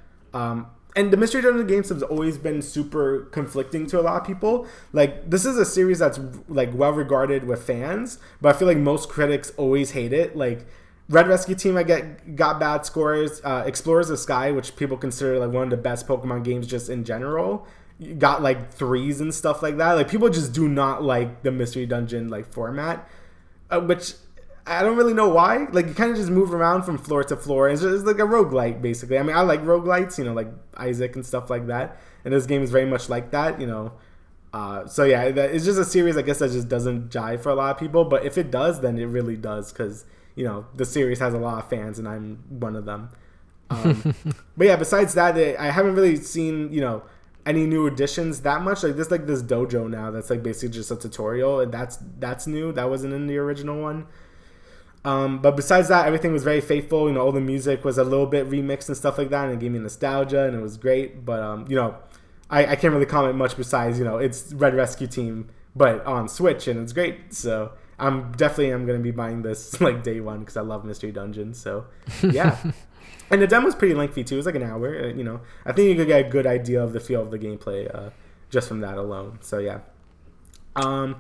And the Mystery Dungeon games have always been super conflicting to a lot of people. Like, this is a series that's, like, well-regarded with fans, but I feel like most critics always hate it. Like, Red Rescue Team, got bad scores. Explorers of Sky, which people consider, like, one of the best Pokemon games just in general, got, like, 3s and stuff like that. Like, people just do not like the Mystery Dungeon, like, format, which... I don't really know why. Like, you kind of just move around from floor to floor. It's like a roguelite, basically. I mean, I like roguelites, like Isaac and stuff like that. And this game is very much like that, So, yeah, it's just a series, I guess, that just doesn't jive for a lot of people. But if it does, then it really does because, the series has a lot of fans, and I'm one of them. But, yeah, besides that, I haven't really seen, any new additions that much. Like, there's, like, this dojo now that's, like, basically just a tutorial. And that's new. That wasn't in the original one. But besides that, everything was very faithful. All the music was a little bit remixed and stuff like that, and it gave me nostalgia, and it was great. But I can't really comment much besides it's Red Rescue Team, but on Switch, and it's great. So I'm gonna be buying this like day one because I love Mystery Dungeon. So yeah, and the demo's pretty lengthy too. It's like an hour. I think you could get a good idea of the feel of the gameplay just from that alone. So yeah. And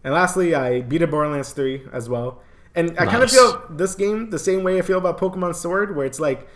lastly, I beat Borderlands 3 as well. And I kind of feel this game the same way I feel about Pokemon Sword, where it's like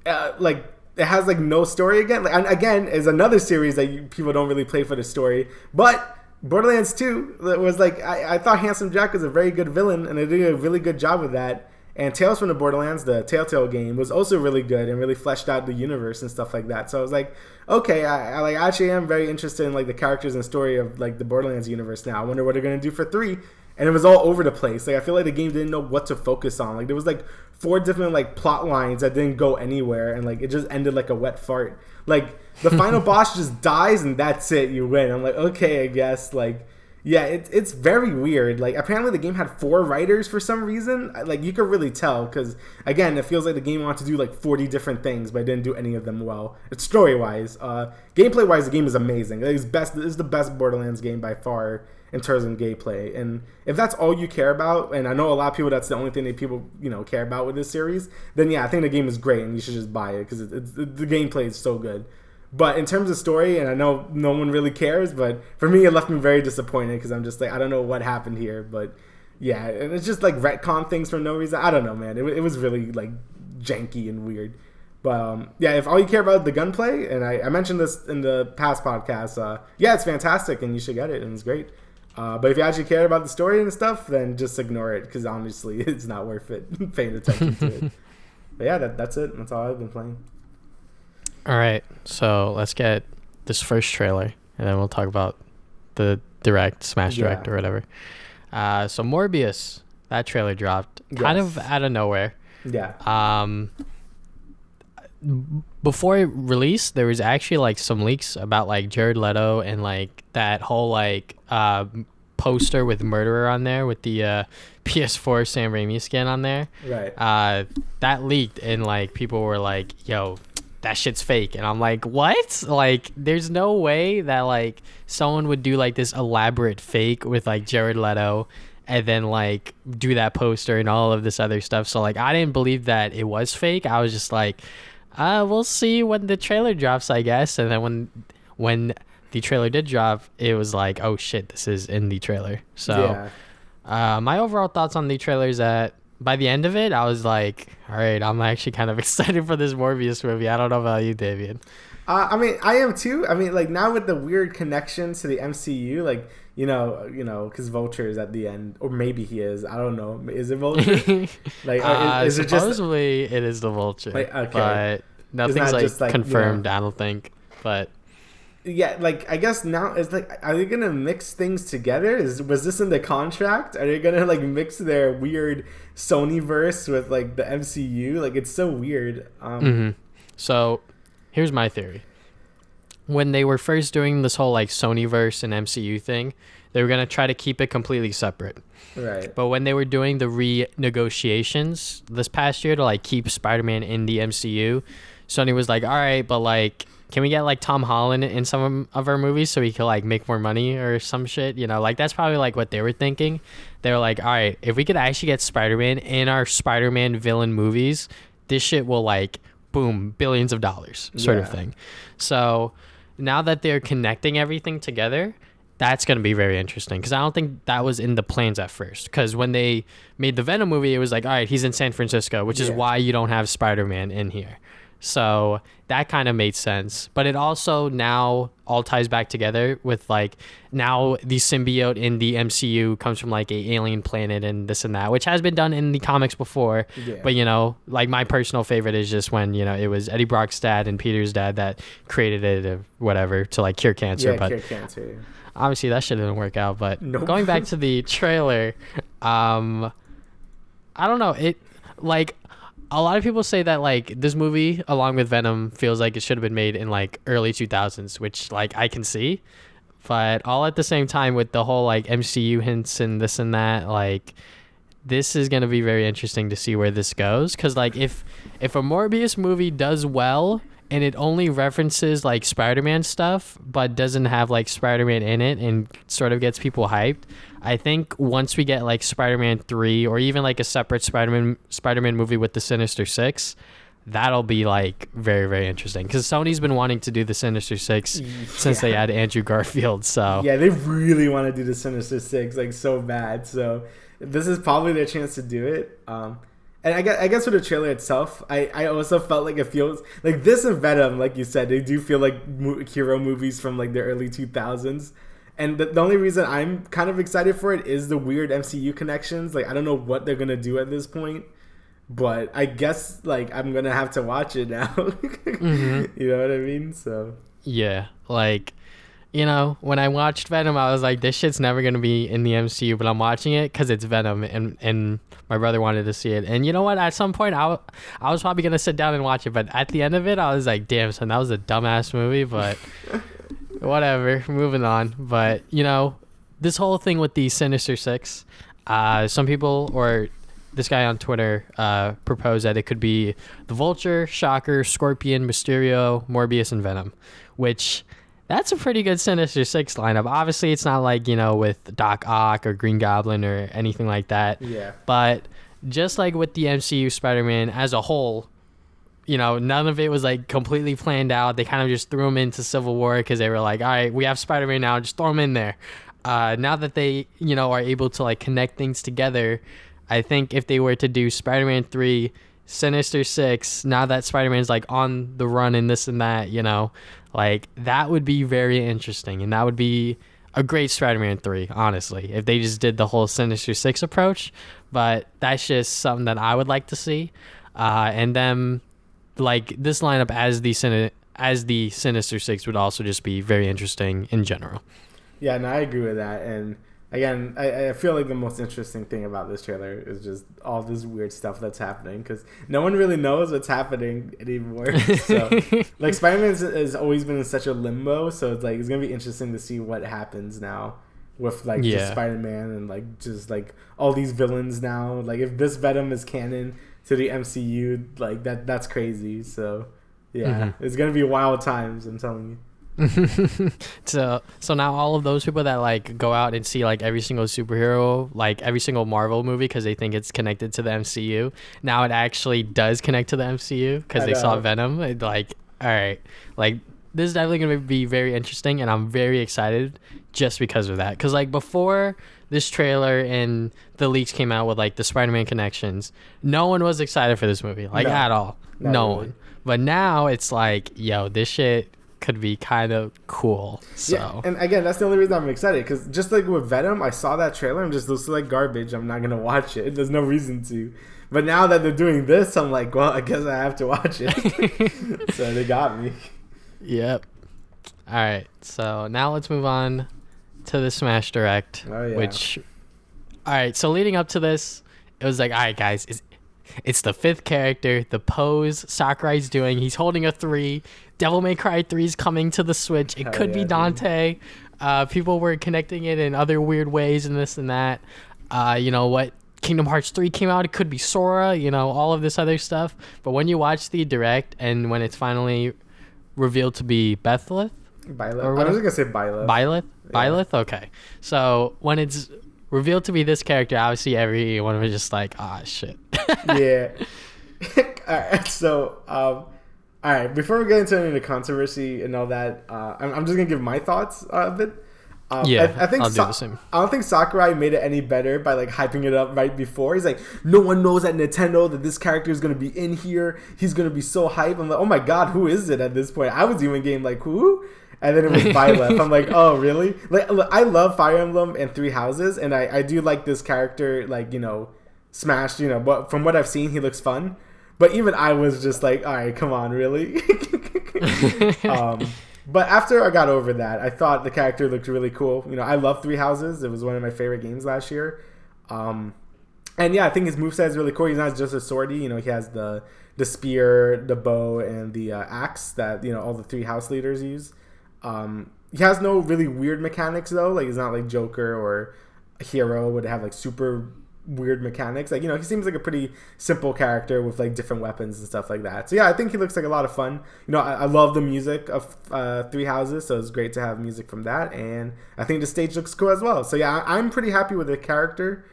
it has like no story again. Like, and again, is another series that people don't really play for the story. But Borderlands 2 was like I thought Handsome Jack was a very good villain, and they did a really good job with that. And Tales from the Borderlands, the Telltale game, was also really good and really fleshed out the universe and stuff like that. So I was like, okay, I actually am very interested in like the characters and story of like the Borderlands universe now. I wonder what they're gonna do for 3. and it was all over the place. Like I feel like the game didn't know what to focus on. Like there was like 4 different like plot lines that didn't go anywhere, and like it just ended like a wet fart. Like the final boss just dies and that's it, you win. I'm like, okay, I guess. Like yeah, it's very weird. Like apparently the game had 4 writers for some reason. Like you could really tell because again, it feels like the game wanted to do like 40 different things, but it didn't do any of them well. It's story wise, gameplay wise, the game is amazing. It's the best Borderlands game by far in terms of gameplay. And if that's all you care about, and I know a lot of people that's the only thing that people care about with this series, then yeah, I think the game is great and you should just buy it because the gameplay is so good. But in terms of story, and I know no one really cares, but for me, it left me very disappointed because I'm just like, I don't know what happened here. But yeah, and it's just like retcon things for no reason. I don't know, man. It was really like janky and weird. But yeah, if all you care about the gunplay, and I mentioned this in the past podcast, yeah, it's fantastic and you should get it and it's great. But if you actually care about the story and stuff, then just ignore it because honestly, it's not worth it paying attention to it. But yeah, that's it. That's all I've been playing. All right, so let's get this first trailer, and then we'll talk about the Smash Direct or whatever. So Morbius, that trailer dropped kind of out of nowhere. Yeah. Before it released, there was actually like some leaks about like Jared Leto and like that whole like poster with Murderer on there with the PS4 Sam Raimi skin on there. Right. That leaked, and like people were like, "Yo, that shit's fake," and I'm like, what? Like there's no way that like someone would do like this elaborate fake with like Jared Leto and then like do that poster and all of this other stuff. So like I didn't believe that it was fake. I was just like, we'll see when the trailer drops, I guess. And then when the trailer did drop, it was like, oh shit, this is in the trailer. So my overall thoughts on the trailer is that by the end of it, I was like, all right, I'm actually kind of excited for this Morbius movie. I don't know about you, Davian. I mean, I am too. I mean, like now with the weird connections to the MCU, like, you know, because Vulture is at the end, or maybe he is. I don't know. Is it Vulture? Like, is it just supposedly it is the Vulture? Like, okay, but nothing's like just, like, confirmed. I don't think, but. Yeah, like I guess now it's like, are they gonna mix things together? Was this in the contract? Are they gonna like mix their weird Sony verse with like the MCU? Like it's so weird. So, here's my theory. When they were first doing this whole like Sony verse and MCU thing, they were gonna try to keep it completely separate. Right. But when they were doing the renegotiations this past year to like keep Spider-Man in the MCU, Sony was like, all right, but like, can we get like Tom Holland in some of our movies so he could like make more money or some shit? You know, like that's probably like what they were thinking. They were like, all right, if we could actually get Spider-Man in our Spider-Man villain movies, this shit will like boom, billions of dollars sort of thing. So now that they're connecting everything together, that's going to be very interesting because I don't think that was in the plans at first. Because when they made the Venom movie, it was like, all right, he's in San Francisco, which is why you don't have Spider-Man in here. So that kind of made sense. But it also now all ties back together with like now the symbiote in the MCU comes from like a alien planet and this and that, which has been done in the comics before. Yeah. But, you know, like my personal favorite is just when, you know, it was Eddie Brock's dad and Peter's dad that created it or whatever to like cure cancer. Yeah, but cure cancer. Obviously that shit didn't work out. But going back to the trailer, I don't know. It like... A lot of people say that like this movie along with Venom feels like it should have been made in like early 2000s, which like I can see, but all at the same time with the whole like MCU hints and this and that, like this is going to be very interesting to see where this goes. Cause like if a Morbius movie does well and it only references like Spider-Man stuff, but doesn't have like Spider-Man in it and sort of gets people hyped, I think once we get like Spider-Man 3 or even like a separate Spider-Man movie with the Sinister Six, that'll be like very, very interesting. Because Sony's been wanting to do the Sinister Six since they had Andrew Garfield. So yeah, they really want to do the Sinister Six like so bad. So this is probably their chance to do it. And I guess for the trailer itself, I also felt like it feels like this and Venom, like you said, they do feel like hero movies from like the early 2000s. And the only reason I'm kind of excited for it is the weird MCU connections. Like, I don't know what they're going to do at this point, but I guess like I'm going to have to watch it now. You know what I mean? So yeah, like, when I watched Venom, I was like, this shit's never going to be in the MCU, but I'm watching it because it's Venom, and my brother wanted to see it. And you know what? At some point, I was probably going to sit down and watch it, but at the end of it, I was like, damn, son, that was a dumbass movie, but whatever, moving on. But, this whole thing with the Sinister Six, some people, or this guy on Twitter proposed that it could be the Vulture, Shocker, Scorpion, Mysterio, Morbius, and Venom, which... That's a pretty good Sinister Six lineup. Obviously, it's not like, with Doc Ock or Green Goblin or anything like that. Yeah. But just like with the MCU Spider-Man as a whole, none of it was like completely planned out. They kind of just threw him into Civil War because they were like, all right, we have Spider-Man now, just throw him in there. Now that they, are able to like connect things together, I think if they were to do Spider-Man 3, Sinister Six, now that Spider-Man's like on the run and this and that, like that would be very interesting, and that would be a great Spider-Man 3, honestly, if they just did the whole Sinister Six approach. But that's just something that I would like to see. And then like this lineup as the Sinister Six would also just be very interesting in general. Yeah, and I agree with that. And again, I feel like the most interesting thing about this trailer is just all this weird stuff that's happening, because no one really knows what's happening anymore. So, like, Spider-Man has always been in such a limbo, so it's like it's gonna be interesting to see what happens now with like just Spider-Man and like just like all these villains now. Like, if this Venom is canon to the MCU, like that's crazy. So yeah, it's gonna be wild times, I'm telling you. So now all of those people that like go out and see like every single superhero, like every single Marvel movie because they think it's connected to the MCU, now it actually does connect to the MCU because they saw Venom. Like, all right, like this is definitely going to be very interesting, and I'm very excited just because of that. Because like before this trailer and the leaks came out with like the Spider-Man connections, no one was excited for this movie, like at all. No one. But now it's like, yo, this shit could be kind of cool. So yeah, and again, that's the only reason I'm excited, because just like with Venom, I saw that trailer and just looks like garbage. I'm not gonna watch it. There's no reason to. But now that they're doing this, I'm like, well, I guess I have to watch it. So they got me. Yep. All right, so now let's move on to the Smash Direct. Which, all right, so leading up to this, it was like, all right, guys, it's the 5th character, the pose Sakurai's doing. He's holding a 3. Devil May Cry 3 is coming to the Switch. It could be Dante. People were connecting it in other weird ways and this and that. What Kingdom Hearts 3 came out, it could be Sora, all of this other stuff. But when you watch the Direct and when it's finally revealed to be Byleth? I was going to say Byleth. Byleth? Yeah. Byleth? Okay. So when it's revealed to be this character, obviously everyone was just like, shit. Yeah. All right, so all right, before we get into any of the controversy and all that, I'm just gonna give my thoughts of it. I think I'll do the same. I don't think Sakurai made it any better by like hyping it up right before. He's like, no one knows at Nintendo that this character is gonna be in here. He's gonna be so hyped. I'm like, oh my god, who is it at this point? I was even getting like, who? And then it was Byleth. I'm like, oh really? Like, I love Fire Emblem and Three Houses, and I do like this character, like, Smash, but from what I've seen, he looks fun. But even I was just like, all right, come on, really? But after I got over that, I thought the character looked really cool. I love Three Houses. It was one of my favorite games last year. And yeah, I think his moveset is really cool. He's not just a swordy. He has the spear, the bow, and the axe that, all the 3 house leaders use. He has no really weird mechanics, though. Like, he's not like Joker or a Hero would have like super weird mechanics. Like, he seems like a pretty simple character with like different weapons and stuff like that. So yeah, I think he looks like a lot of fun. I love the music of Three Houses, so it's great to have music from that, and I think the stage looks cool as well. So yeah, I'm pretty happy with the character.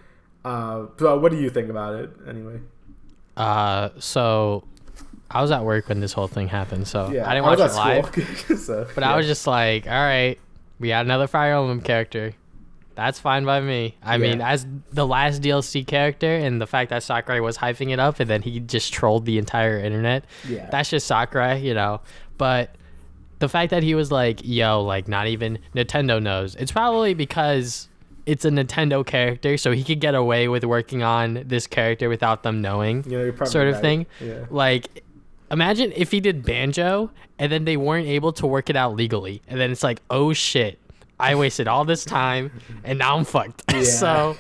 So what do you think about it anyway? So I was at work when this whole thing happened, so yeah, I didn't watch it live. So, but yeah. I was just like, all right, we got another Fire Emblem character. That's fine by me. I mean, as the last DLC character, and the fact that Sakurai was hyping it up and then he just trolled the entire internet, that's just Sakurai, But the fact that he was like, yo, like, not even Nintendo knows. It's probably because it's a Nintendo character, so he could get away with working on this character without them knowing, you're probably sort of right. thing. Yeah. Like, imagine if he did Banjo and then they weren't able to work it out legally, and then it's like, oh shit, I wasted all this time and now I'm fucked. Yeah. So,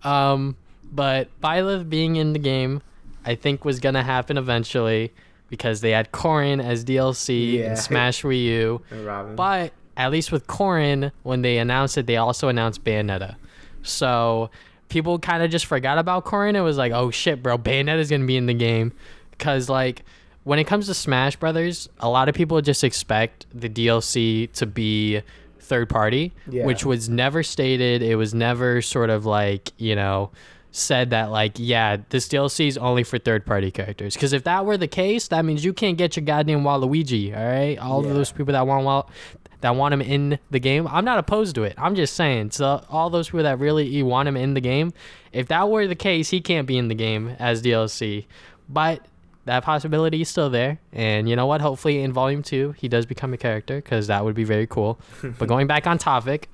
but Byleth being in the game, I think was gonna happen eventually because they had Corrin as DLC in Smash Wii U. And Robin. But at least with Corrin, when they announced it, they also announced Bayonetta. So people kind of just forgot about Corrin. It was like, oh shit, bro, Bayonetta's gonna be in the game. Because like when it comes to Smash Brothers, a lot of people just expect the DLC to be third party, which was never stated. It was never sort of like, you know, said that like, yeah, this DLC is only for third party characters. Because if that were the case, that means you can't get your goddamn Waluigi. All right, all of those people that want him in the game, I'm not opposed to it. I'm just saying, so all those people that really want him in the game, if that were the case, he can't be in the game as DLC. But that possibility is still there. And you know what? Hopefully in Volume 2, he does become a character, because that would be very cool. But going back on topic,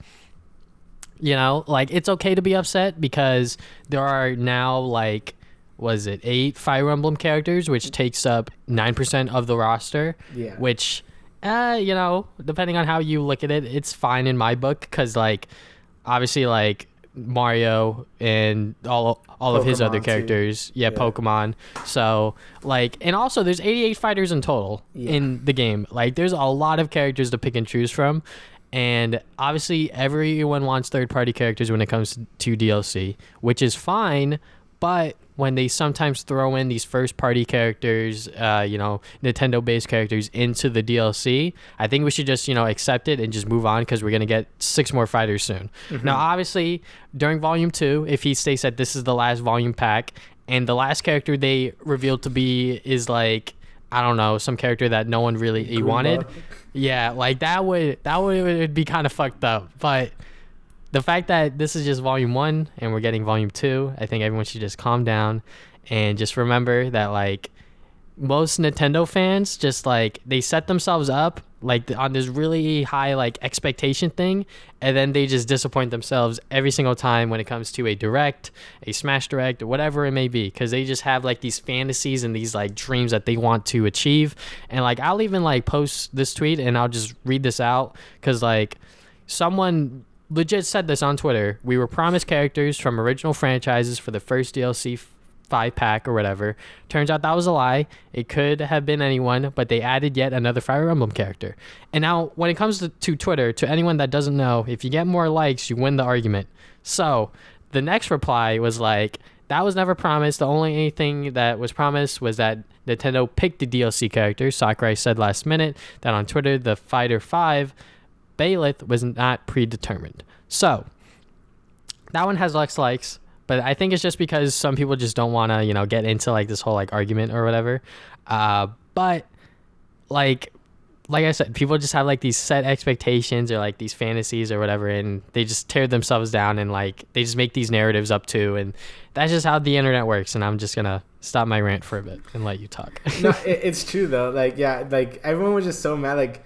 you know, like, it's okay to be upset because there are now, like, was it 8 Fire Emblem characters, which takes up 9% of the roster, which... you know, depending on how you look at it, it's fine in my book because, like, obviously, like, Mario and all of his other characters, Pokemon. So, like, and also there's 88 fighters in total in the game. Like, there's a lot of characters to pick and choose from. And obviously, everyone wants third-party characters when it comes to DLC, which is fine. But when they sometimes throw in these first-party characters, you know, Nintendo-based characters into the DLC, I think we should just, you know, accept it and just move on because we're going to get 6 more fighters soon. Now, obviously, during Volume 2, if he states that this is the last volume pack, and the last character they revealed to be is, like, I don't know, some character that no one really wanted. Yeah, like, that would be kind of fucked up. But... the fact that this is just Volume 1 and we're getting Volume 2, I think everyone should just calm down and just remember that, like, most Nintendo fans just, like, they set themselves up, like, on this really high, like, expectation thing, and then they just disappoint themselves every single time when it comes to a Direct, a Smash Direct, or whatever it may be, because they just have, like, these fantasies and these, like, dreams that they want to achieve. And, like, I'll even, like, post this tweet and I'll just read this out because, like, someone... legit said this on Twitter. We were promised characters from original franchises for the first DLC 5-pack or whatever. Turns out that was a lie. It could have been anyone, but they added yet another Fire Emblem character. And now, when it comes to Twitter, to anyone that doesn't know, if you get more likes, you win the argument. So, the next reply was like, that was never promised. The only thing that was promised was that Nintendo picked the DLC characters. Sakurai said last minute that on Twitter, the Fighter 5... Byleth was not predetermined. So that one has less likes, but I think it's just because some people just don't want to, you know, get into like this whole like argument or whatever. But like I said, people just have like these set expectations or like these fantasies or whatever, and they just tear themselves down and like they just make these narratives up too, and that's just how the internet works. And I'm just gonna stop my rant for a bit and let you talk. No, it's true though. Like, yeah, like everyone was just so mad. Like,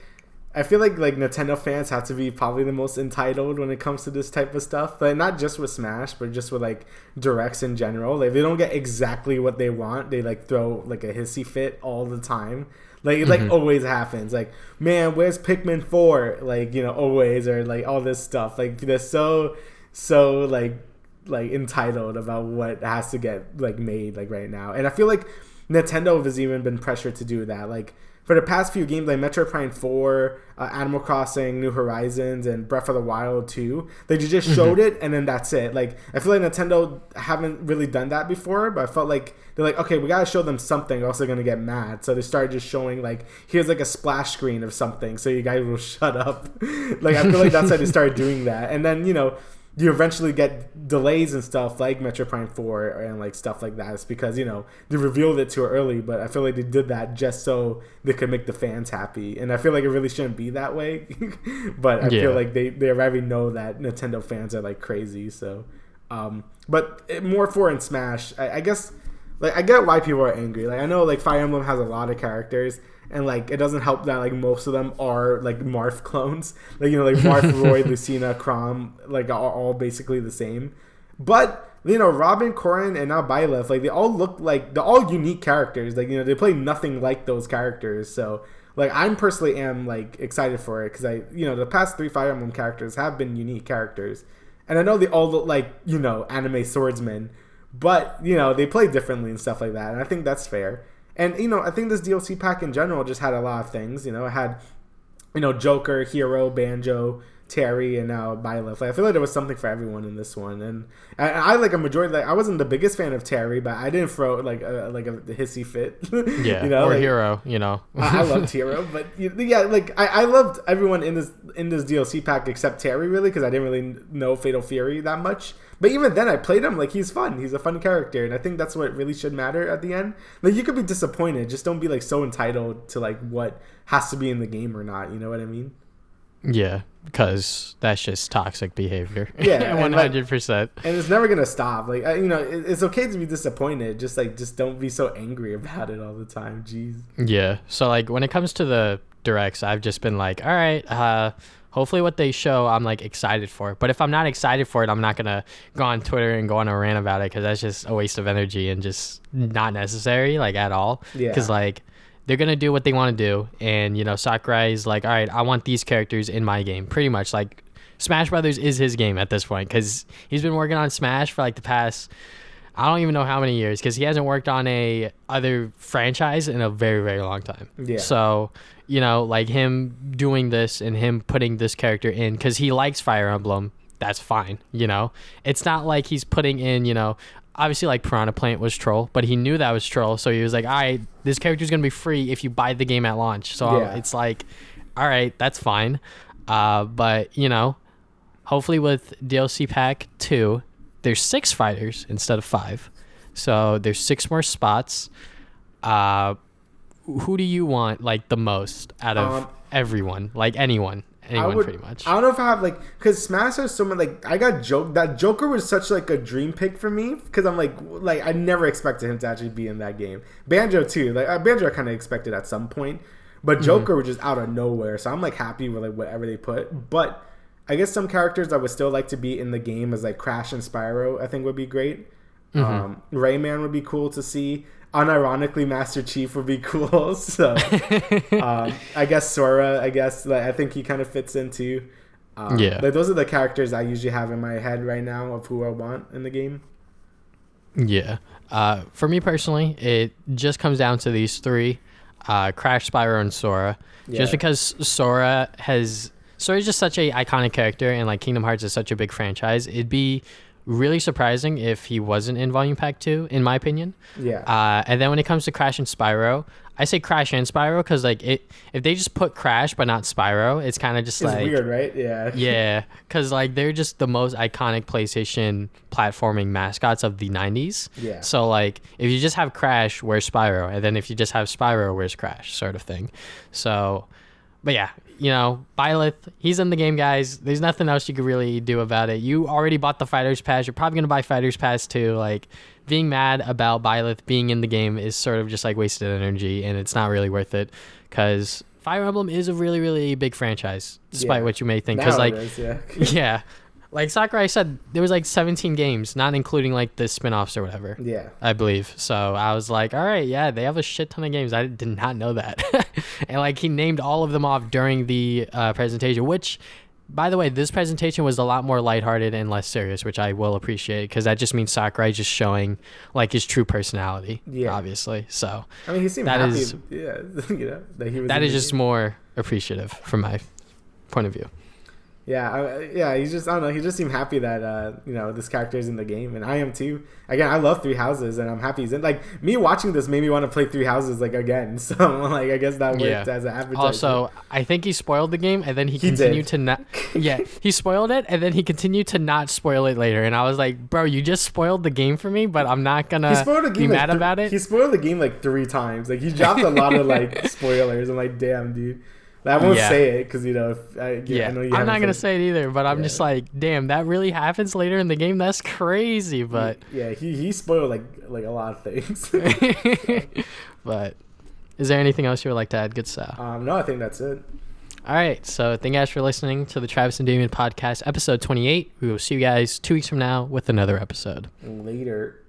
I feel like Nintendo fans have to be probably the most entitled when it comes to this type of stuff. But not just with Smash, but just with like Directs in general. Like, they don't get exactly what they want, they like throw like a hissy fit all the time. Like, it like always happens. Like, man, where's Pikmin 4? Like, you know, always, or like all this stuff. Like, they're so like entitled about what has to get like made like right now. And I feel like Nintendo has even been pressured to do that. Like, for the past few games, like Metroid Prime 4, Animal Crossing, New Horizons, and Breath of the Wild 2, they just showed it, and then that's it. Like, I feel like Nintendo haven't really done that before, but I felt like they're like, okay, we gotta show them something, or else they're gonna get mad. So they started just showing, like, here's like a splash screen of something, so you guys will shut up. Like, I feel like that's how they started doing that. And then, you know, you eventually get delays and stuff like Metroid Prime 4 and like stuff like that. It's because, you know, they revealed it too early, but I feel like they did that just so they could make the fans happy. And I feel like it really shouldn't be that way. But I feel like they already know that Nintendo fans are like crazy. So, but more for in Smash, I guess, like, I get why people are angry. Like, I know like Fire Emblem has a lot of characters, and like it doesn't help that like most of them are like Marth clones. Like, you know, like Marth, Roy, Lucina, Chrom, like are all basically the same. But Robin, Corrin, and now Byleth, like, they all look like, they're all unique characters. Like, they play nothing like those characters. So, like, I'm personally am, like, excited for it because the past 3 Fire Emblem characters have been unique characters. And I know they all look like, anime swordsmen, but, they play differently and stuff like that. And I think that's fair. And, I think this DLC pack in general just had a lot of things. It had, Joker, Hero, Banjo, Terry, and now Byleth. Like, I feel like there was something for everyone in this one. And I like a majority, like, I wasn't the biggest fan of Terry, but I didn't throw, like a hissy fit. Yeah, or like, Hero, I loved Hero, but, yeah, like, I loved everyone in this DLC pack except Terry, really, because I didn't really know Fatal Fury that much. But even then, I played him. Like, he's fun. He's a fun character. And I think that's what really should matter at the end. Like, you could be disappointed. Just don't be, like, so entitled to, like, what has to be in the game or not. You know what I mean? Yeah, because that's just toxic behavior. Yeah. 100%. And it's never going to stop. Like, it's okay to be disappointed. Just don't be so angry about it all the time. Jeez. Yeah. So, like, when it comes to the directs, I've just been like, all right, hopefully what they show, I'm, like, excited for. But if I'm not excited for it, I'm not going to go on Twitter and go on a rant about it because that's just a waste of energy and just not necessary, like, at all. Yeah. Because, like, they're going to do what they want to do. And, Sakurai's like, all right, I want these characters in my game. Pretty much, like, Smash Brothers is his game at this point because he's been working on Smash for, like, the past, I don't even know how many years because he hasn't worked on a other franchise in a very, very long time. Yeah. So, like him doing this and him putting this character in because he likes Fire Emblem, that's fine. It's not like he's putting in, obviously like Piranha Plant was troll, but he knew that was troll. So he was like, all right, this character's going to be free if you buy the game at launch. So yeah. It's like, all right, that's fine. But, hopefully with DLC Pack 2, there's 6 fighters instead of 5. So there's 6 more spots. Who do you want, like, the most out of everyone? Like, anyone pretty much. I don't know if I have, like, because Smash has so many, like, I got that Joker was such, like, a dream pick for me because I'm like I never expected him to actually be in that game. Banjo too, like, Banjo I kind of expected at some point, but Joker was just out of nowhere. So I'm, like, happy with, like, whatever they put. But I guess some characters I would still like to be in the game as, like, Crash and Spyro I think would be great. Rayman would be cool to see. Unironically, Master Chief would be cool. So I guess Sora, I think he kind of fits into. Yeah. Like, those are the characters I usually have in my head right now of who I want in the game. Yeah. For me personally, it just comes down to these 3, Crash, Spyro, and Sora. Yeah. Just because Sora's just such a iconic character, and, like, Kingdom Hearts is such a big franchise. It'd be really surprising if he wasn't in Volume Pack 2, in my opinion. Yeah. And then when it comes to Crash and Spyro, I say Crash and Spyro because, like, if they just put Crash but not Spyro, it's kind of just it's weird, right? Yeah. Yeah, because, like, they're just the most iconic PlayStation platforming mascots of the 90s. Yeah. So, like, if you just have Crash, where's Spyro? And then if you just have Spyro, where's Crash? Sort of thing. So, but yeah, Byleth, he's in the game, guys. There's nothing else you could really do about it. You already bought the Fighters Pass. You're probably going to buy Fighters Pass too. Like, being mad about Byleth being in the game is sort of just, like, wasted energy, and it's not really worth it because Fire Emblem is a really, really big franchise, despite what you may think. Because, like, yeah. Like Sakurai said, there was, like, 17 games, not including, like, the spin-offs or whatever. Yeah. I believe. So I was like, all right, yeah, they have a shit ton of games. I did not know that. And, like, he named all of them off during the presentation, which, by the way, this presentation was a lot more lighthearted and less serious, which I will appreciate because that just means Sakurai just showing, like, his true personality, obviously. So I mean, he seemed happy. That he was. That is just more appreciative from my point of view. Yeah, he's just, I don't know, he just seemed happy that, this character is in the game, and I am too. Again, I love 3 Houses, and I'm happy he's in. Like, me watching this made me want to play 3 Houses, like, again, so, like, I guess that worked as an advertisement. Also, I think he spoiled the game, and then he continued to not, he spoiled it, and then he continued to not spoil it later, and I was like, bro, you just spoiled the game for me, but I'm not gonna be mad about it. He spoiled the game, like, 3 times. Like, he dropped a lot of, like, spoilers. I'm like, damn, dude. I won't say it because, I know you I'm not going to say it either, but I'm just like, damn, that really happens later in the game? That's crazy, but... Yeah, he spoiled, like a lot of things. But is there anything else you would like to add, good stuff? No, I think that's it. All right. So thank you guys for listening to the Travis and Damian Podcast, episode 28. We will see you guys 2 weeks from now with another episode. Later.